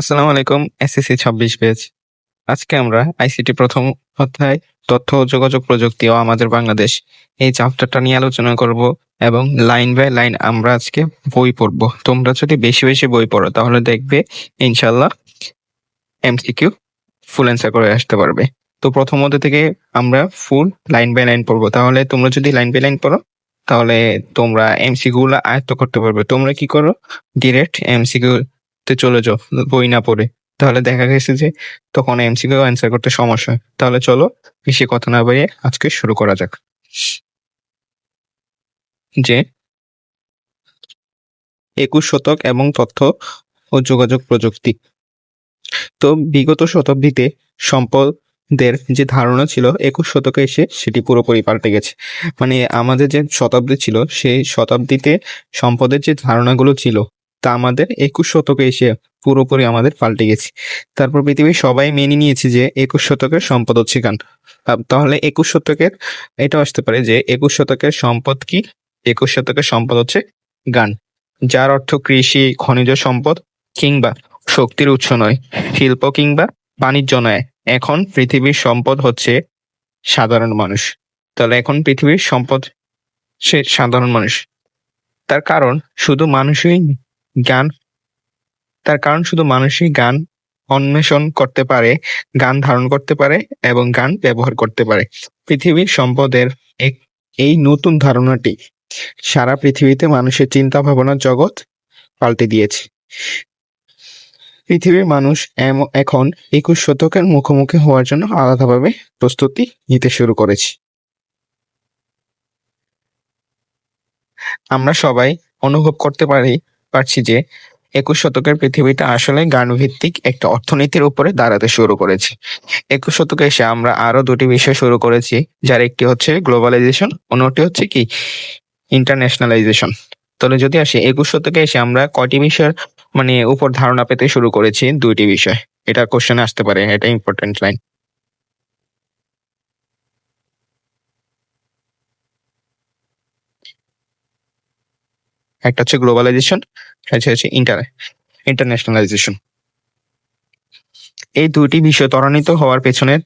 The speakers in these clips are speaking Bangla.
আসসালামু আলাইকুম। SSC ২৬ batch. আজকে আমরা আইসিটি প্রথম অধ্যায় তথ্য ও যোগাযোগ প্রযুক্তি ও আমাদের বাংলাদেশ এই চ্যাপ্টারটা নিয়ে আলোচনা করব এবং লাইন বাই লাইন আমরা আজকে বই পড়ব। তোমরা যদি বেশি, বেশি বই পড়ো তাহলে দেখবে ইনশাআল্লাহ এমসিকিউ ফুল অ্যান্সার করে আসতে পারবে। তো প্রথম অধ্যায় থেকে আমরা ফুল লাইন বাই লাইন পড়ব। তাহলে তোমরা যদি লাইন বাই লাইন পড়ো তাহলে তোমরা এমসিকিউ গুলো আয়ত্ত করতে পারবে। তোমরা কি করো? ডিরেক্ট এমসিকিউ তে চলে যাও বই না পড়ে। তাহলে দেখা গেছে যে তখন এমসিকিউ অ্যান্সার করতে সমস্যা হয়। তাহলে চলো বেশি কথা না বাড়িয়ে আজকে শুরু করা যাক। যে ২১ শতক এবং তথ্য ও যোগাযোগ প্রযুক্তি। তো বিগত শতাব্দীতে সম্পদের যে ধারণা ছিল ২১ শতকে এসে সেটি পুরোপুরি পাল্টে গেছে। মানে আমাদের যে শতাব্দী ছিল সেই শতাব্দীতে সম্পদের যে ধারণাগুলো ছিল তা আমাদের ২১ শতকে এসে পুরোপুরি আমাদের পাল্টে গেছে। তারপর পৃথিবীর সবাই মেনে নিয়েছে যে ২১ শতকের সম্পদ হচ্ছে গান। তাহলে ২১ শতকের এটাও আসতে পারে যে ২১ শতকের সম্পদ কি? ২১ শতকের সম্পদ হচ্ছে গান। যার অর্থ কৃষি, খনিজ সম্পদ কিংবা শক্তির উৎস নয়, শিল্প কিংবা বাণিজ্য নয়। এখন পৃথিবীর সম্পদ হচ্ছে সাধারণ মানুষ। তাহলে এখন পৃথিবীর সম্পদ সে সাধারণ মানুষ। তার কারণ শুধু মানুষই জ্ঞান তার কারণ শুধু মানুষই জ্ঞান অন্বেষণ করতে পারে, জ্ঞান ধারণ করতে পারে এবং জ্ঞান ব্যবহার করতে পারে। পৃথিবীর সম্পদের এই নতুন ধারণাটি সারা পৃথিবীতে মানুষের চিন্তা ভাবনার জগৎ পাল্টে দিয়েছে। পৃথিবীর মানুষ এখন ২১ শতকের মুখোমুখি হওয়ার জন্য আলাদাভাবে প্রস্তুতি নিতে শুরু করেছে। আমরা সবাই অনুভব করতে পারছি যে ২১ শতকের পৃথিবীটা আসলে জ্ঞানভিত্তিক একটা অর্থনীতির উপরে দাঁড়াতে শুরু করেছে। ২১ শতকে এসে আমরা আরো দুটি বিষয় শুরু করেছি, যার একটি হচ্ছে গ্লোবালাইজেশন, অন্যটি হচ্ছে কি ইন্টারন্যাশনালাইজেশন। তাহলে যদি আসি ২১ শতকে এসে আমরা কয়টি বিষয়ের উপর ধারণা পেতে শুরু করেছি? দুইটি বিষয়। এটা কোশ্চেনে আসতে পারে, এটা ইম্পর্টেন্ট লাইন। একটা হচ্ছে গ্লোবালাইজেশন, একটা হচ্ছে ইন্টারন্যাশনালাইজেশন। এই দুইটি বিষয় ত্বরান্বিত হওয়ার পেছনের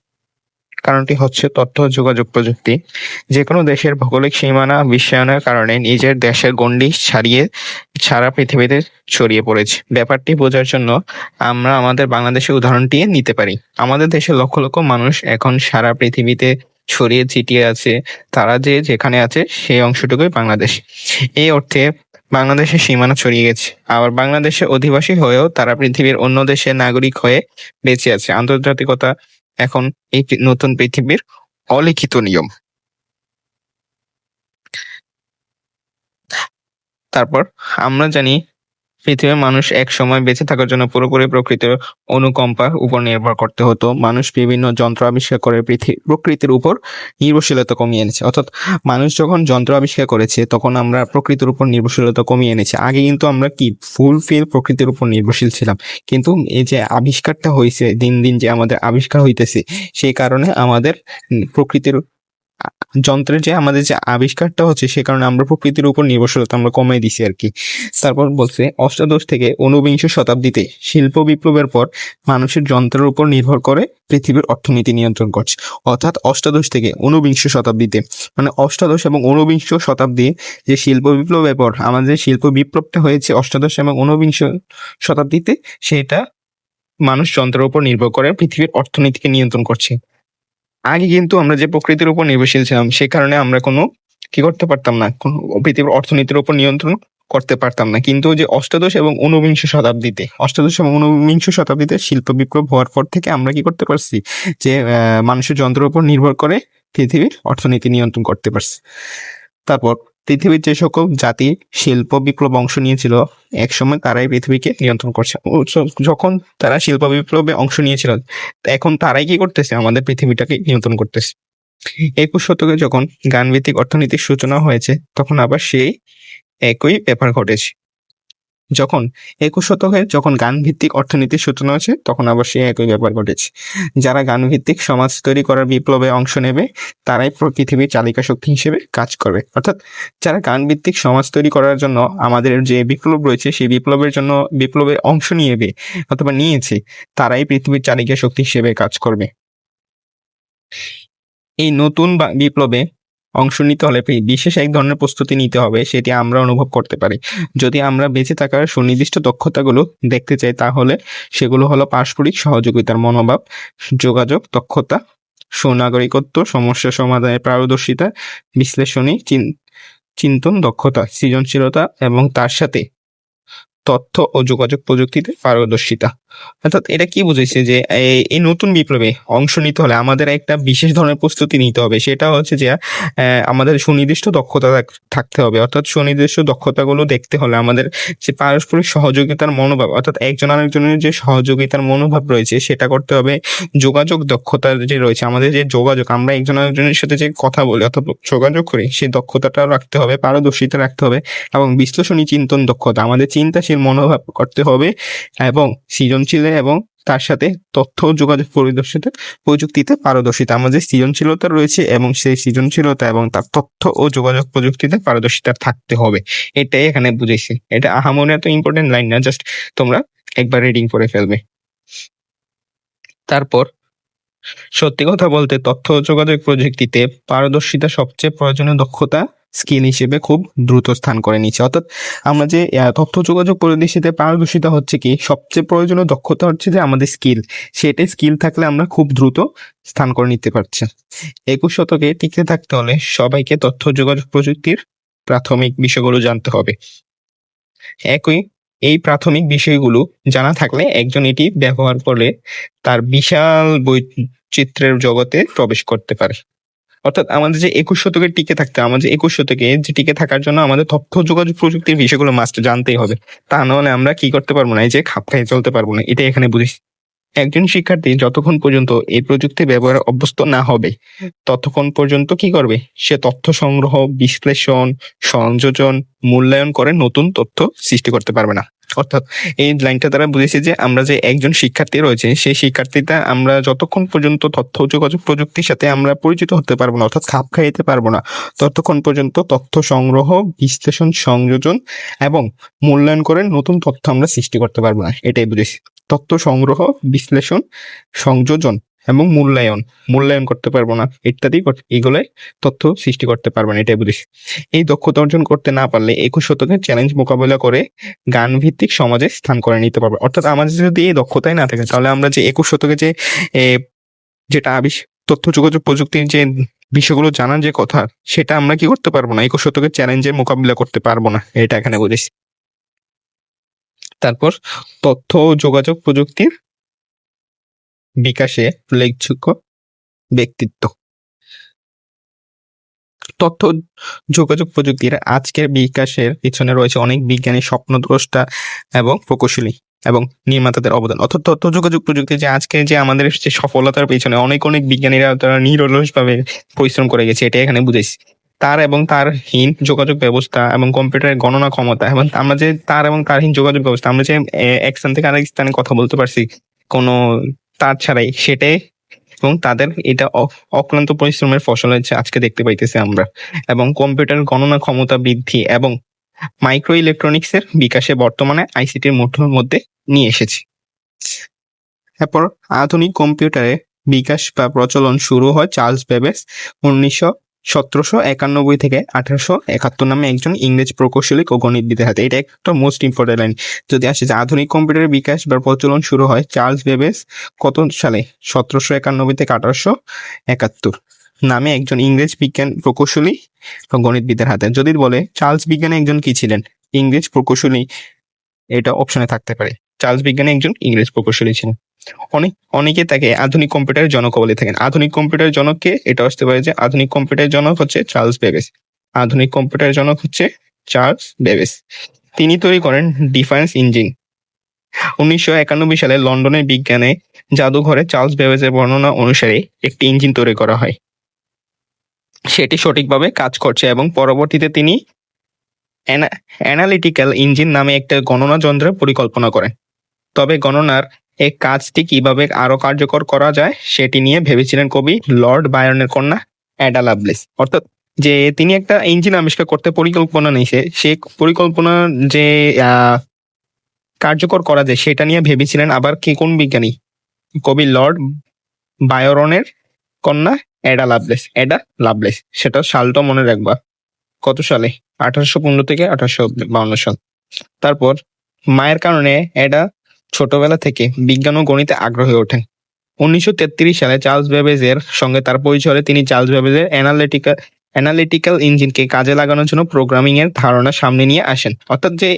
কারণটি হচ্ছে তথ্য ও যোগাযোগ প্রযুক্তি। যেকোনো দেশের ভৌগোলিক সীমানা বিশ্বায়নের কারণে নিজের দেশের গণ্ডি ছাড়িয়ে সারা পৃথিবীতে ছড়িয়ে পড়েছে। ব্যাপারটি বোঝার জন্য আমরা আমাদের বাংলাদেশের উদাহরণটি নিতে পারি। আমাদের দেশের লক্ষ লক্ষ মানুষ এখন সারা পৃথিবীতে ছড়িয়ে ছিটিয়ে আছে। তারা যে যেখানে আছে সেই অংশটুকুই বাংলাদেশ। এই অর্থে বাংলাদেশের সীমানা ছড়িয়ে গেছে। আবার বাংলাদেশের অধিবাসী হয়েও তারা পৃথিবীর অন্য দেশের নাগরিক হয়ে বেঁচে আছে। আন্তর্জাতিকতা এখন এই নতুন পৃথিবীর অলিখিত নিয়ম। তারপর আমরা জানি পৃথিবীর মানুষ একসময় বেঁচে থাকার জন্য পুরোপুরি প্রকৃতির অনুকম্পার উপর নির্ভর করতে হতো। মানুষ বিভিন্ন যন্ত্র আবিষ্কার করে প্রকৃতির উপর নির্ভরশীলতা কমিয়ে এনেছে। অর্থাৎ মানুষ যখন যন্ত্র আবিষ্কার করেছে তখন আমরা প্রকৃতির উপর নির্ভরশীলতা কমিয়ে এনেছি। আগে কিন্তু আমরা কি ফুলফিল প্রকৃতির উপর নির্ভরশীল ছিলাম, কিন্তু এই যে আবিষ্কারটা হয়েছে, দিন দিন যে আমাদের আবিষ্কার হইতেছে, সেই কারণে আমাদের প্রকৃতির যন্ত্রের যে আমাদের যে আবিষ্কারটা হচ্ছে সে কারণে আমরা প্রকৃতির উপর নির্ভরশীলতা আমরা কমিয়ে দিছি আর কি। তারপর বলছে অষ্টাদশ থেকে ঊনবিংশ শতাব্দীতে শিল্প বিপ্লবের পর মানুষের যন্ত্রের উপর নির্ভর করে পৃথিবীর অর্থনীতি নিয়ন্ত্রণ করছে। অর্থাৎ অষ্টাদশ থেকে ঊনবিংশ শতাব্দীতে, মানে অষ্টাদশ এবং ঊনবিংশ শতাব্দী যে শিল্প বিপ্লবের পর আমাদের শিল্প বিপ্লবটা হয়েছে অষ্টাদশ এবং ঊনবিংশ শতাব্দীতে, সেটা মানুষ যন্ত্রের উপর নির্ভর করে পৃথিবীর অর্থনীতিকে নিয়ন্ত্রণ করছে। আগে কিন্তু আমরা যে প্রকৃতির উপর নির্ভরশীল ছিলাম সে কারণে আমরা কোনো কি করতে পারতাম না, কোনো পৃথিবীর অর্থনীতির উপর নিয়ন্ত্রণ করতে পারতাম না। কিন্তু যে অষ্টাদশ এবং ঊনবিংশ শতাব্দীতে শিল্প বিপ্লব হওয়ার পর থেকে আমরা কি করতে পারছি, যে মানুষের যন্ত্রের উপর নির্ভর করে পৃথিবীর অর্থনীতি নিয়ন্ত্রণ করতে পারছি। তারপর পৃথিবীর যে সকল জাতি শিল্প বিপ্লব অংশ নিয়েছিল একসময় তারাই পৃথিবীকে নিয়ন্ত্রণ করছে। যখন তারা শিল্প বিপ্লবে অংশ নিয়েছিল এখন তারাই কি করতেছে, আমাদের পৃথিবীটাকে নিয়ন্ত্রণ করতেছে। ২১ শতকে যখন জ্ঞানভিত্তিক অর্থনীতির সূচনা হয়েছে তখন আবার সেই একই ব্যাপার ঘটেছে। যখন ২১ শতকে যখন গানভিত্তিক অর্থনীতির সূচনা হয়েছে তখন আবার সেই একই ব্যাপার ঘটেছে। যারা গানভিত্তিক সমাজ তৈরি করার বিপ্লবে অংশ নেবে তারাই পৃথিবীর চালিকা শক্তি হিসেবে কাজ করবে। অর্থাৎ যারা গানভিত্তিক সমাজ তৈরি করার জন্য আমাদের যে বিপ্লব রয়েছে সেই বিপ্লবে অংশ নিয়েবে অথবা নিয়েছে তারাই পৃথিবীর চালিকা শক্তি হিসেবে কাজ করবে। এই নতুন বিপ্লবে অংশ নিতে হলে বিশেষ এক ধরনের প্রস্তুতি নিতে হবে, সেটি আমরা অনুভব করতে পারি। যদি আমরা বেঁচে থাকার সুনির্দিষ্ট দক্ষতাগুলো দেখতে চাই তাহলে সেগুলো হলো পারস্পরিক সহযোগিতার মনোভাব, যোগাযোগ দক্ষতা, সুনাগরিকত্ব, সমস্যা সমাধানের পারদর্শিতা, বিশ্লেষণী চিন্তন দক্ষতা, সৃজনশীলতা এবং তার সাথে তথ্য ও যোগাযোগ প্রযুক্তিতে পারদর্শিতা। অর্থাৎ এটা কি বুঝাইছে যে এই নতুন বিপ্লবে অংশ নিতে হলে আমাদের একটা বিশেষ ধরনের প্রস্তুতি নিতে হবে। সেটা হচ্ছে যে আমাদের সুনির্দিষ্ট দক্ষতা থাকতে হবে। অর্থাৎ সুনির্দিষ্ট দক্ষতাগুলো দেখতে হলে আমাদের যে পারস্পরিক সহযোগিতার মনোভাব, অর্থাৎ একজন আরেকজনের যে সহযোগিতার মনোভাব রয়েছে সেটা করতে হবে। যোগাযোগ দক্ষতা যে রয়েছে, আমাদের যে যোগাযোগ, আমরা একজন আরেকজনের সাথে যে কথা বলি অথবা যোগাযোগ করি সেই দক্ষতাটাও রাখতে হবে, পারদর্শিতা রাখতে হবে। এবং বিশ্লেষণী চিন্তন দক্ষতা, আমাদের চিন্তাশীল মনোভাব করতে হবে এবং সৃজনশীল এবং তার সাথে তথ্য যোগাযোগ প্রযুক্তিতে পারদর্শিতা। আমাদের সৃজনশীলতা রয়েছে এবং সেই সৃজনশীলতা এবং তার তথ্য ও যোগাযোগ প্রযুক্তিতে পারদর্শিতা থাকতে হবে। এটাই এখানে বুঝেছি। এটা আহামরি এত ইম্পর্টেন্ট লাইন না, জাস্ট তোমরা একবার রিডিং করে ফেলবে। তারপর সত্যি কথা বলতে তথ্য ও যোগাযোগ প্রযুক্তিতে পারদর্শিতা সবচেয়ে প্রয়োজনীয় দক্ষতা স্কিল হিসেবে খুব দ্রুত স্থান করে নিচ্ছে। অর্থাৎ আমরা যে তথ্য যোগাযোগ প্রযুক্তিতে পারদর্শিতা হচ্ছে কি, সবচেয়ে প্রয়োজনীয় দক্ষতা হচ্ছে যে আমাদের স্কিল। সেটাই স্কিল থাকলে আমরা খুব দ্রুত স্থান করে নিতে পারছি। ২১ শতকে টিকে থাকতে হলে সবাইকে তথ্য যোগাযোগ প্রযুক্তির প্রাথমিক বিষয়গুলো জানতে হবে। এই প্রাথমিক বিষয়গুলো জানা থাকলে একজন এটি ব্যবহার করলে তার বিশাল বৈচিত্র্যের জগতে প্রবেশ করতে পারে। অর্থাৎ আমাদের যে ২১ শতকে টিকে থাকতে, আমাদের ২১ শতকে যে টিকে থাকার জন্য আমাদের তথ্য যোগাযোগ প্রযুক্তির বিষয়গুলো মাস্ট জানতেই হবে। তা নাহলে আমরা কি করতে পারবো না, এই যে খাপ খাইয়ে চলতে পারবো না। এটাই এখানে বুঝেছি। একজন শিক্ষার্থী যতক্ষণ পর্যন্ত এই প্রযুক্তি ব্যবহারে অভ্যস্ত না হবে ততক্ষণ পর্যন্ত কি করবে, সে তথ্য সংগ্রহ, বিশ্লেষণ, সংযোজন, মূল্যায়ন করে নতুন তথ্য সৃষ্টি করতে পারবে না। অর্থাৎ এই লাইনটা দ্বারা বুঝেছি যে আমরা যে একজন শিক্ষার্থী রয়েছে সেই শিক্ষার্থীটা আমরা যতক্ষণ পর্যন্ত তথ্য যোগাযোগ প্রযুক্তির সাথে আমরা পরিচিত হতে পারবো না, অর্থাৎ খাপ খাইতে পারবো না, ততক্ষণ পর্যন্ত তথ্য সংগ্রহ, বিশ্লেষণ, সংযোজন এবং মূল্যায়ন করে নতুন তথ্য আমরা সৃষ্টি করতে পারবো না। এটাই বুঝেছি। তথ্য সংগ্রহ, বিশ্লেষণ, সংযোজন এবং মূল্যায়ন করতে পারবো না ইত্যাদি, এগুলোই তথ্য সৃষ্টি করতে পারবো না। এটাই বুঝেছি। এই দক্ষতা অর্জন করতে না পারলে ২১ শতকের চ্যালেঞ্জ মোকাবেলা করে গান ভিত্তিক সমাজে স্থান করে নিতে পারবো। অর্থাৎ আমাদের যদি এই দক্ষতাই না থাকে তাহলে আমরা যে ২১ শতকে যে যেটা তথ্য যোগাযোগ প্রযুক্তির যে বিষয়গুলো জানার যে কথা সেটা আমরা কি করতে পারবো না, ২১ শতকের চ্যালেঞ্জের মোকাবিলা করতে পারবো না। এটা এখানে বুঝেছি। তারপর তথ্য ও যোগাযোগ প্রযুক্তির বিকাশে উল্লেখযোগ্য ব্যক্তিত্ব। তথ্য যোগাযোগ প্রযুক্তির আজকের বিকাশের পিছনে রয়েছে অনেক বিজ্ঞানী, স্বপ্নদ্রষ্টা এবং প্রকৌশলী এবং নির্মাতাদের অবদান। অর্থাৎ তথ্য যোগাযোগ প্রযুক্তি যে আজকে যে আমাদের যে সফলতার পিছনে অনেক বিজ্ঞানীরা তারা নিরলসভাবে পরিশ্রম করে গেছে, এটা এখানে বুঝেছি। তারহীন যোগাযোগ ব্যবস্থা এবং কম্পিউটারের গণনা ক্ষমতা এবং আমরা যে তারহীন যোগাযোগ ব্যবস্থা, আমরা যে এক স্থান থেকে আরেক স্থানে কথা বলতে পারছি কোনো তার ছাড়াই, সেটাই এবং তাদের এটা অক্লান্ত পরিশ্রমের ফসল হচ্ছে আজকে দেখতে পাইতেছি আমরা। এবং কম্পিউটার গণনা ক্ষমতা বৃদ্ধি এবং মাইক্রো ইলেকট্রনিক্সের বিকাশে বর্তমানে আইসিটির মুঠোর মধ্যে নিয়ে এসেছে। এরপর আধুনিক কম্পিউটারের বিকাশ বা প্রচলন শুরু হয় চার্লস বেবেজ 1791 থেকে 1871 নামে একজন ইংরেজ প্রকৌশলী ও গণিতবিদের হাতে। এটা একটা মোস্ট ইম্পর্টেন্ট লাইন। যদি আসে যে আধুনিক কম্পিউটারের বিকাশ বা প্রচলন শুরু হয় চার্লস বেবেজ কত সালে, 1791 থেকে 1871 নামে একজন ইংরেজ বিজ্ঞান প্রকৌশলী ও গণিতবিদের হাতে। যদি বলে চার্লস বিজ্ঞানী একজন কি ছিলেন, ইংরেজ প্রকৌশলী, এটা অপশনে থাকতে পারে। চার্লস বিজ্ঞানী একজন ইংরেজ প্রকৌশলী ছিলেন। অনেকে তাকে আধুনিক কম্পিউটারের জনক বলে থাকেন। আধুনিক কম্পিউটারের জনককে, এটা আসতে পারে যে আধুনিক কম্পিউটারের জনক হচ্ছে চার্লস বেবেজ। আধুনিক কম্পিউটারের জনক হচ্ছে চার্লস বেবেজ। তিনি তৈরি করেন ডিফারেন্স ইঞ্জিন। 1991 সালে লন্ডনের বিজ্ঞানে জাদুঘরে চার্লস বেবেজের বর্ণনা অনুসারে একটি ইঞ্জিন তৈরি করা হয়। সেটি সঠিকভাবে কাজ করছে এবং পরবর্তীতে তিনি অ্যানালিটিক্যাল ইঞ্জিন নামে একটা গণনা যন্ত্রের পরিকল্পনা করেন। তবে গণনার এই কাজটি কিভাবে আরো কার্যকর করা যায় সেটি নিয়ে ভেবেছিলেন কবি লর্ড বায়রনের কন্যা অ্যাডা লাভলেস। অর্থাৎ যে তিনি একটা ইঞ্জিন আবিষ্কার করতে পরিকল্পনা নিয়েছে, সে পরিকল্পনা যে কার্যকর করা যায় সেটা নিয়ে ভেবেছিলেন আবার কোন বিজ্ঞানী? কবি লর্ড বায়রনের কন্যা অ্যাডা লাভলেস। সেটা সালটা মনে রাখবা। কত সালে? 1815 থেকে 1852 সাল। তারপর মায়ের কারণে অ্যাডা ছোটবেলা থেকে বিজ্ঞান ও গণিতে আগ্রহী ওঠেন। 1933 সালে চার্লস বেবেজের সঙ্গে তার পরিচয় হলে তিনি চার্লস বেবেজের অ্যানালিটিক্যাল ইঞ্জিনকে কাজে লাগানোর জন্য প্রোগ্রামিং এর ধারণা সামনে নিয়ে আসেন। অর্থাৎ যে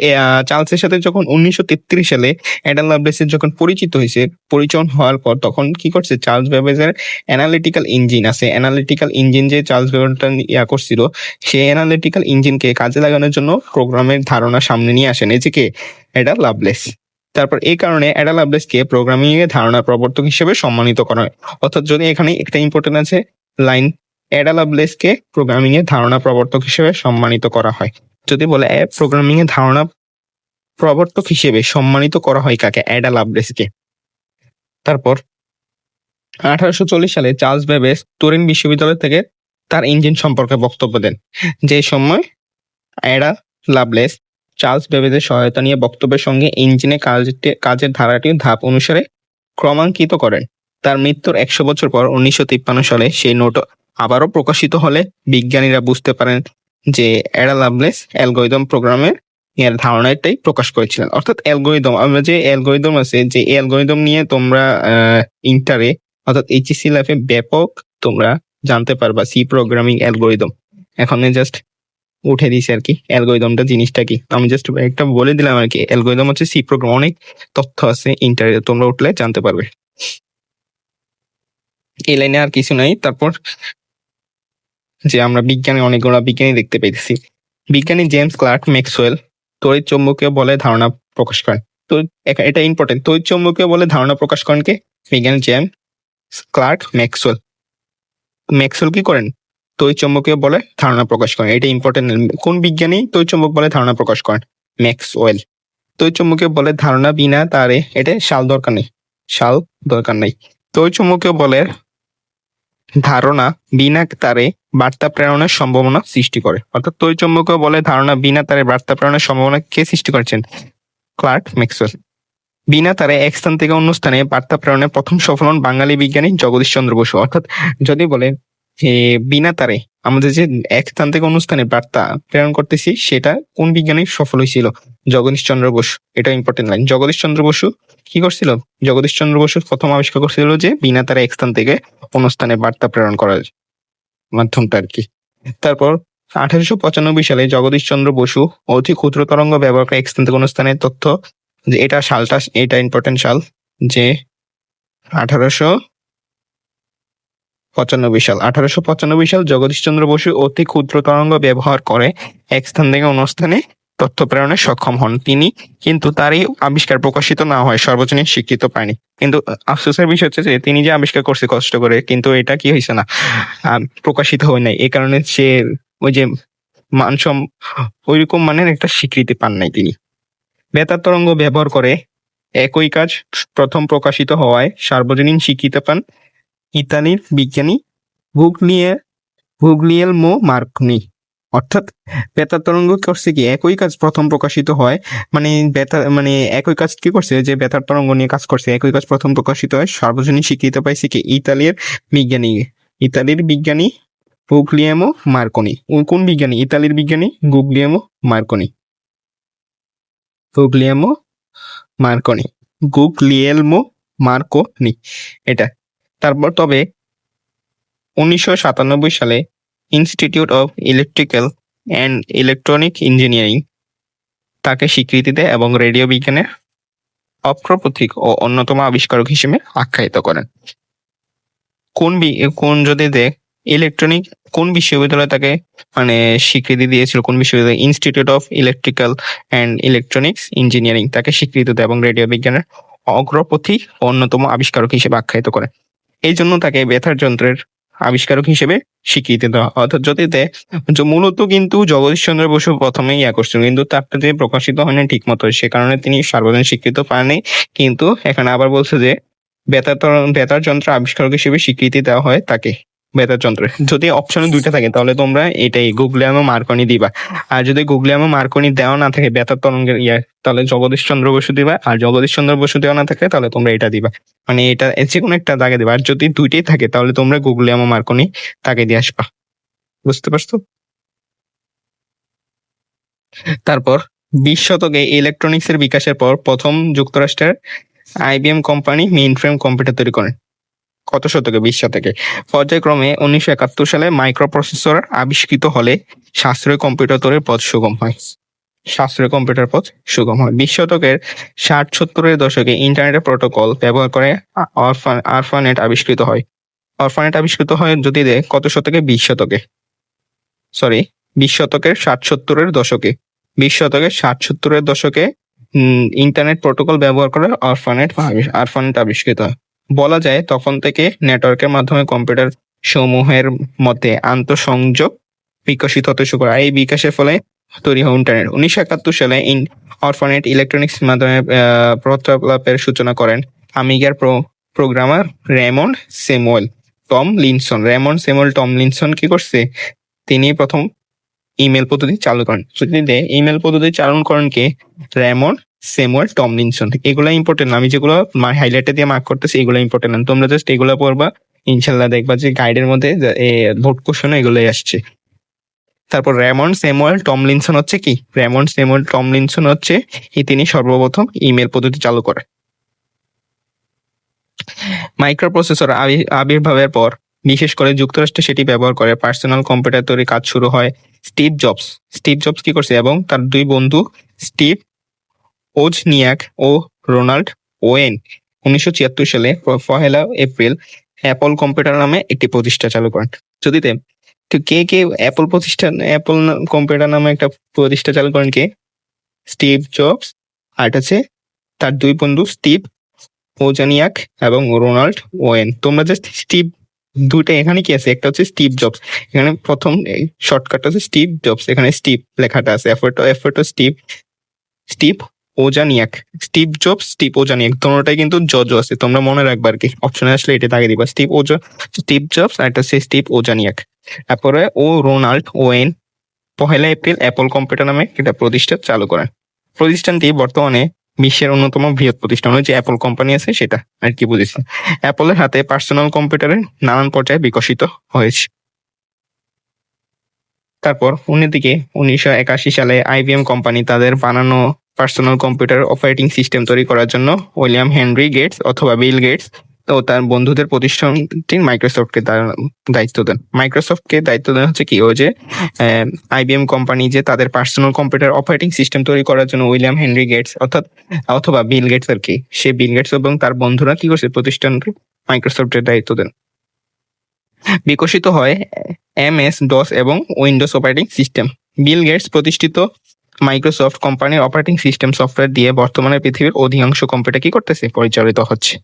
চার্লসের সাথে যখন 1933 সালে অ্যাডা লাভলেসের যখন পরিচয় হওয়ার পর তখন কি করছে, চার্লস বেবেজের অ্যানালিটিক্যাল ইঞ্জিন যে চার্লস বেবেজটা করছিল, সেই অ্যানালিটিক্যাল ইঞ্জিনকে কাজে লাগানোর জন্য প্রোগ্রামের ধারণা সামনে নিয়ে আসেন এই যে কে, অ্যাডা লাভলেস। তারপর এই কারণে অ্যাডা লাভলেসকে প্রোগ্রামিং এর ধারণার প্রবর্তক হিসেবে সম্মানিত করা হয়। অর্থাৎ যদি এখানে একটা ইম্পর্টেন্ট আছে লাইন, অ্যাডা লাভলেসকে প্রোগ্রামিং এর ধারণা প্রবর্তক হিসেবে সম্মানিত করা হয়। যদি বলে প্রোগ্রামিং এর ধারণা প্রবর্তক হিসেবে সম্মানিত করা হয় কাকে? অ্যাডা লাভলেসকে। তারপর 1840 সালে চার্লস বেবেজ তুরিন বিশ্ববিদ্যালয় থেকে তার ইঞ্জিন সম্পর্কে বক্তব্য দেন। যে সময় অ্যাডা লাভলেস চার্লস বেবেজের সহায়তা নিয়ে বক্তব্যের সঙ্গে ইঞ্জিনে কাজের ধারাটি ধাপ অনুসারে ক্রমাঙ্কিত করেন। তার মৃত্যুর 100 বছর পর 1953 সালে সেই নোট আবারও প্রকাশিত হলে বিজ্ঞানীরা বুঝতে পারেন যে অ্যাডা লাভলেস অ্যালগরিদম প্রোগ্রামের এর ধারণাটাই প্রকাশ করেছিলেন। অর্থাৎ অ্যালগরিদম, আমরা যে অ্যালগরিদম আছে, যে অ্যালগরিদম নিয়ে তোমরা ইন্টারে অর্থাৎ এইচএসসি লাইফে ব্যাপক তোমরা জানতে পারবা সি প্রোগ্রামিং অ্যালগরিদম। এখন জাস্ট উঠে দিছে আর কি অ্যালগরিদমটা জিনিসটা কি, আমি জাস্ট একটা বলে দিলাম আর কি। অ্যালগরিদম হচ্ছে সি প্রোগ্রাম, অনেক তথ্য আছে ইন্টারে, তোমরা উঠলে জানতে পারবে। এই লাইনে আর কিছু নাই। তারপর যে আমরা বিজ্ঞানে অনেকগুলো বিজ্ঞানী দেখতে পেয়েছি। বিজ্ঞানী জেমস ক্লার্ক ম্যাক্সওয়েল তড়িৎ চৌম্বকীয় বলে ধারণা প্রকাশ করেন। তো এটা ইম্পর্টেন্ট, তড়িৎ চৌম্বকীয় বলে ধারণা প্রকাশ করেন কে? বিজ্ঞানী জেমস ক্লার্ক ম্যাক্সওয়েল কি করেন? তড়িৎ চৌম্বকীয় বলে ধারণা প্রকাশ করেন। এটা ইম্পর্টেন্ট। কোন বিজ্ঞানী তড়িৎ চৌম্বক বলে ধারণা প্রকাশ করেন? ম্যাক্সওয়েল। তড়িৎ চৌম্বকীয় বলে ধারণা বিনা তারে, এটা সাল দরকার নেই। তড়িৎ চৌম্বকীয় বলের ধারণা বিনা তারে বার্তা প্রেরণের সম্ভাবনা সৃষ্টি করে। অর্থাৎ তড়িৎ চৌম্বকীয় বলে ধারণা বিনা তারে বার্তা প্রেরণের সম্ভাবনা কে সৃষ্টি করেছেন? Clerk Maxwell. বিনা তারে এক স্থান থেকে অন্য স্থানে বার্তা প্রেরণের প্রথম সফল হন বাঙালি বিজ্ঞানী জগদীশ চন্দ্র বসু। অর্থাৎ যদি বলে যে বিনা তারে আমাদের যে এক স্থান থেকে অন্য স্থানে বার্তা প্রেরণ করতেছি, সেটা কোন বিজ্ঞানী সফল হয়েছিল? জগদীশ চন্দ্র বসু। এটা ইম্পর্টেন্ট লাইন। জগদীশ চন্দ্র বসু কি করছিল? জগদীশ চন্দ্র বসু প্রথম আবিষ্কার করছিল যে বিনা তারে এক স্থান থেকে অন্য স্থানে বার্তা প্রেরণ করার মাধ্যমটা আর কি। তারপর 1895 সালে জগদীশ চন্দ্র বসু অতি ক্ষুদ্র তরঙ্গ ব্যবহার করে এক স্থান থেকে অন্য স্থানের তথ্য, যে এটা সালটা, এটা ইম্পর্টেন্ট সাল, যে 1895 সাল জগদীশ চন্দ্র বসু অতি ক্ষুদ্র তরঙ্গ ব্যবহার করে এক স্থান থেকে অন্য স্থানে তথ্য প্রেরণে সক্ষম হন। তিনি কিন্তু তার এই আবিষ্কার প্রকাশিত না হয় সর্বজনীন স্বীকৃত পায়নি। কিন্তু আফসোসের বিষয় হচ্ছে যে তিনি যে আবিষ্কার করছে কষ্ট করে, কিন্তু এটা কি হয়েছে না, প্রকাশিত হয় নাই। এই কারণে সে ওই যে ওইরকম মানের একটা স্বীকৃতি পান নাই তিনি। বেতার তরঙ্গ ব্যবহার করে একই কাজ প্রথম প্রকাশিত হওয়ায় সার্বজনীন স্বীকৃতি পান ইতালির বিজ্ঞানী গুগলিয়েলমো মার্কনি। অর্থাৎ বেতার তরঙ্গ করছে কি, একই কাজ প্রথম প্রকাশিত হয়, মানে একই কাজ কি করছে, যে বেতার তরঙ্গ নিয়ে কাজ করছে, একই কাজ প্রথম প্রকাশিত হয়, সার্বজনীন স্বীকৃতি পাইছে কি ইতালির বিজ্ঞানী গুগলিয়েমো মার্কনি। কোন বিজ্ঞানী? ইতালির বিজ্ঞানী গুগলিয়েমো মার্কনি। এটা। তারপর তবে 1997 সালে institute of electrical and electronic engineering তাকে স্বীকৃতি দেয় এবং রেডিও বিজ্ঞানের অগ্রপথিক ও অন্যতম আবিষ্কারক হিসেবে আখ্যায়িত করেন। কোন বিশ্ববিদ্যালয় তাকে স্বীকৃতি দিয়েছিল? কোন বিশ্ববিদ্যালয়? Institute of electrical and electronics engineering তাকে স্বীকৃতি দেয় এবং রেডিও বিজ্ঞানের অগ্রপথিক ও অন্যতম আবিষ্কারক হিসেবে আখ্যায়িত করে। এই জন্য তাকে বেতার যন্ত্রের আবিষ্কারক হিসেবে স্বীকৃতি দেওয়া। অর্থাৎ যদি দেয় মূলত কিন্তু জগদীশচন্দ্র বসু প্রথমেই করছিল, কিন্তু তারটা যে প্রকাশিত হয়নি ঠিক মতো, সে কারণে তিনি সার্বজনীন স্বীকৃতি পাননি। কিন্তু এখানে আবার বলছে যে বেতার যন্ত্র আবিষ্কারক হিসেবে স্বীকৃতি দেওয়া হয় তাকে। বেতার যন্ত্রে যদি অপশনে দুইটা থাকে তাহলে তোমরা এটাই গুগলিয়ামো মার্কনি দিবা। আর যদি গুগলিয়ামো মার্কনি দেওয়া না থাকে বেতার তরঙ্গের তাহলে জগদীশচন্দ্র বসু দিবা। আর জগদীশচন্দ্র বসু দেওয়া না থাকে তাহলে তোমরা এটা দিবা। মানে এটা যে কোনো একটা দাগে দিবা। আর যদি দুইটাই থাকে তাহলে তোমরা গুগলিয়ামো মার্কনি তাকে দিয়ে আসবা। বুঝতে পারছো? তারপর 20 শতকে ইলেকট্রনিক্স এর বিকাশের পর প্রথম যুক্তরাষ্ট্রের আইবিএম কোম্পানি মেইনফ্রেম কম্পিউটার তৈরি করেন। কত শতকে? 20 শতকে। পর্যায়ক্রমে 1971 সালে মাইক্রোপ্রসেসর আবিষ্কৃত হলে সাশ্রয়ী কম্পিউটার তৈরির পথ সুগম হয়। 20 শতকের 60-70-এর দশকে ইন্টারনেট প্রোটোকল ব্যবহার করে আরপানেট আবিষ্কৃত হয়। আরপানেট আবিষ্কৃত হয় যদি কত শতকে? 20 শতকে। 20 শতকের 60-70-এর দশকে। 20 শতকের 60-70-এর দশকে ইন্টারনেট প্রোটোকল ব্যবহার করে আরপানেট আবিষ্কৃত হয়। বলা যায় তখন থেকে নেটওয়ার্কের মাধ্যমে কম্পিউটার সমূহের মধ্যে আন্তঃসংযোগ বিকশিত হতে শুরু করে। এই বিকাশের ফলে তৈরি হয় ইন্টারনেট। 1971 সালে আরপানেট ইলেকট্রনিক্স মাধ্যমে প্রত্যালাপের সূচনা করেন আমিগার programmer Raymond Samuel Tomlinson. কি করছে? তিনি প্রথম ইমেল পদ্ধতি চালু করেন। ইমেল পদ্ধতি চালু করেন কে? Raymond Samuel Tomlinson. এগুলো ইম্পর্টেন্ট। আমি যেগুলো হাইলাইটে দিয়ে মার্ক করতেছি এগুলো ইম্পর্টেন্ট না, তোমরা জাস্ট এগুলো পড়বা, ইনশাল্লাহ দেখবা যে গাইডের মধ্যে ভোট কোশ্চেন এগুলোই আসছে। তারপর রেমন্ড স্যামুয়েল টমলিনসন হচ্ছে কি? রেমন্ড স্যামুয়েল টমলিনসন হচ্ছে তিনি সর্বপ্রথম ইমেল পদ্ধতি চালু করে। মাইক্রোপ্রসেসর আবির্ভাবের পর বিশেষ করে যুক্তরাষ্ট্রে সেটি ব্যবহার করে পার্সোনাল কম্পিউটার তৈরির কাজ শুরু হয় স্টিভ জবস কি করছে এবং তার দুই বন্ধু স্টিভ ওজনিয়াক ও রোনাল্ড ওয়েন 1976 সালে 1 এপ্রিল অ্যাপল কম্পিউটার নামে একটি প্রতিষ্ঠান চালু করেন। যদি তো কে অ্যাপল কম্পিউটার নামে একটা প্রতিষ্ঠান চালু করেন? কে? Steve jobs. আর এটা হচ্ছে তার দুই বন্ধু স্টিভ ওজানিয়াক এবং রোনাল্ড ওয়েন। তোমরা জাস্ট স্টিভ দুইটা এখানে কি আছে? একটা হচ্ছে স্টিভ জবস, এখানে প্রথম শর্টকাটটা হচ্ছে স্টিভ জবস, এখানে স্টিভ লেখাটা আছে। এফোর্ট Steve Wozniak. Steve Jobs, Steve Wozniak দুটোটাই কিন্তু জজ আছে, তোমরা মনে রাখবা আর কি। অপশনে আসলে এটা দাগে দিবা স্টিভ জবস আর এটা হচ্ছে স্টিভ ওজানিয়াক। তারপরে Ronald Wayne 1 April Apple computer নামে একটা প্রতিষ্ঠান চালু করেন। প্রতিষ্ঠানটি বর্তমানে বিশ্বের অন্যতম বৃহৎ প্রতিষ্ঠান যে অ্যাপল কোম্পানি আছে সেটা আর কি বুঝেছি। অ্যাপলের হাতে পার্সোনাল কম্পিউটারের নানান পর্যায়ে বিকশিত হয়েছে। তারপর অন্যদিকে 1981 সালে আইবিএম কোম্পানি তাদের বানানো পার্সোনাল কম্পিউটার অপারেটিং সিস্টেম তৈরি করার জন্য উইলিয়াম হেনরি গেটস অথবা বিল গেটস ও তার বন্ধুদের প্রতিষ্ঠানটি মাইক্রোসফটকে দায়িত্ব দেন। মাইক্রোসফটকে দায়িত্ব দেন হচ্ছে কি, ওই যে আইবিএম কোম্পানি যে তাদের পার্সোনাল কম্পিউটার অপারেটিং সিস্টেম তৈরি করার জন্য উইলিয়াম হেনরি গেটস অথবা বিল গেটস আর কি, সে বিল গেটস এবং তার বন্ধুরা কি করছে? প্রতিষ্ঠানকে মাইক্রোসফটের দায়িত্ব দেন। বিকশিত হয় MS DOS এবং Windows operating system. Bill Gates প্রতিষ্ঠিত মাইক্রোসফট কোম্পানির অপারেটিং সিস্টেম সফটওয়্যার দিয়ে বর্তমানে পৃথিবীর অধিকাংশ কম্পিউটার কি করতেছে? পরিচালিত হচ্ছে।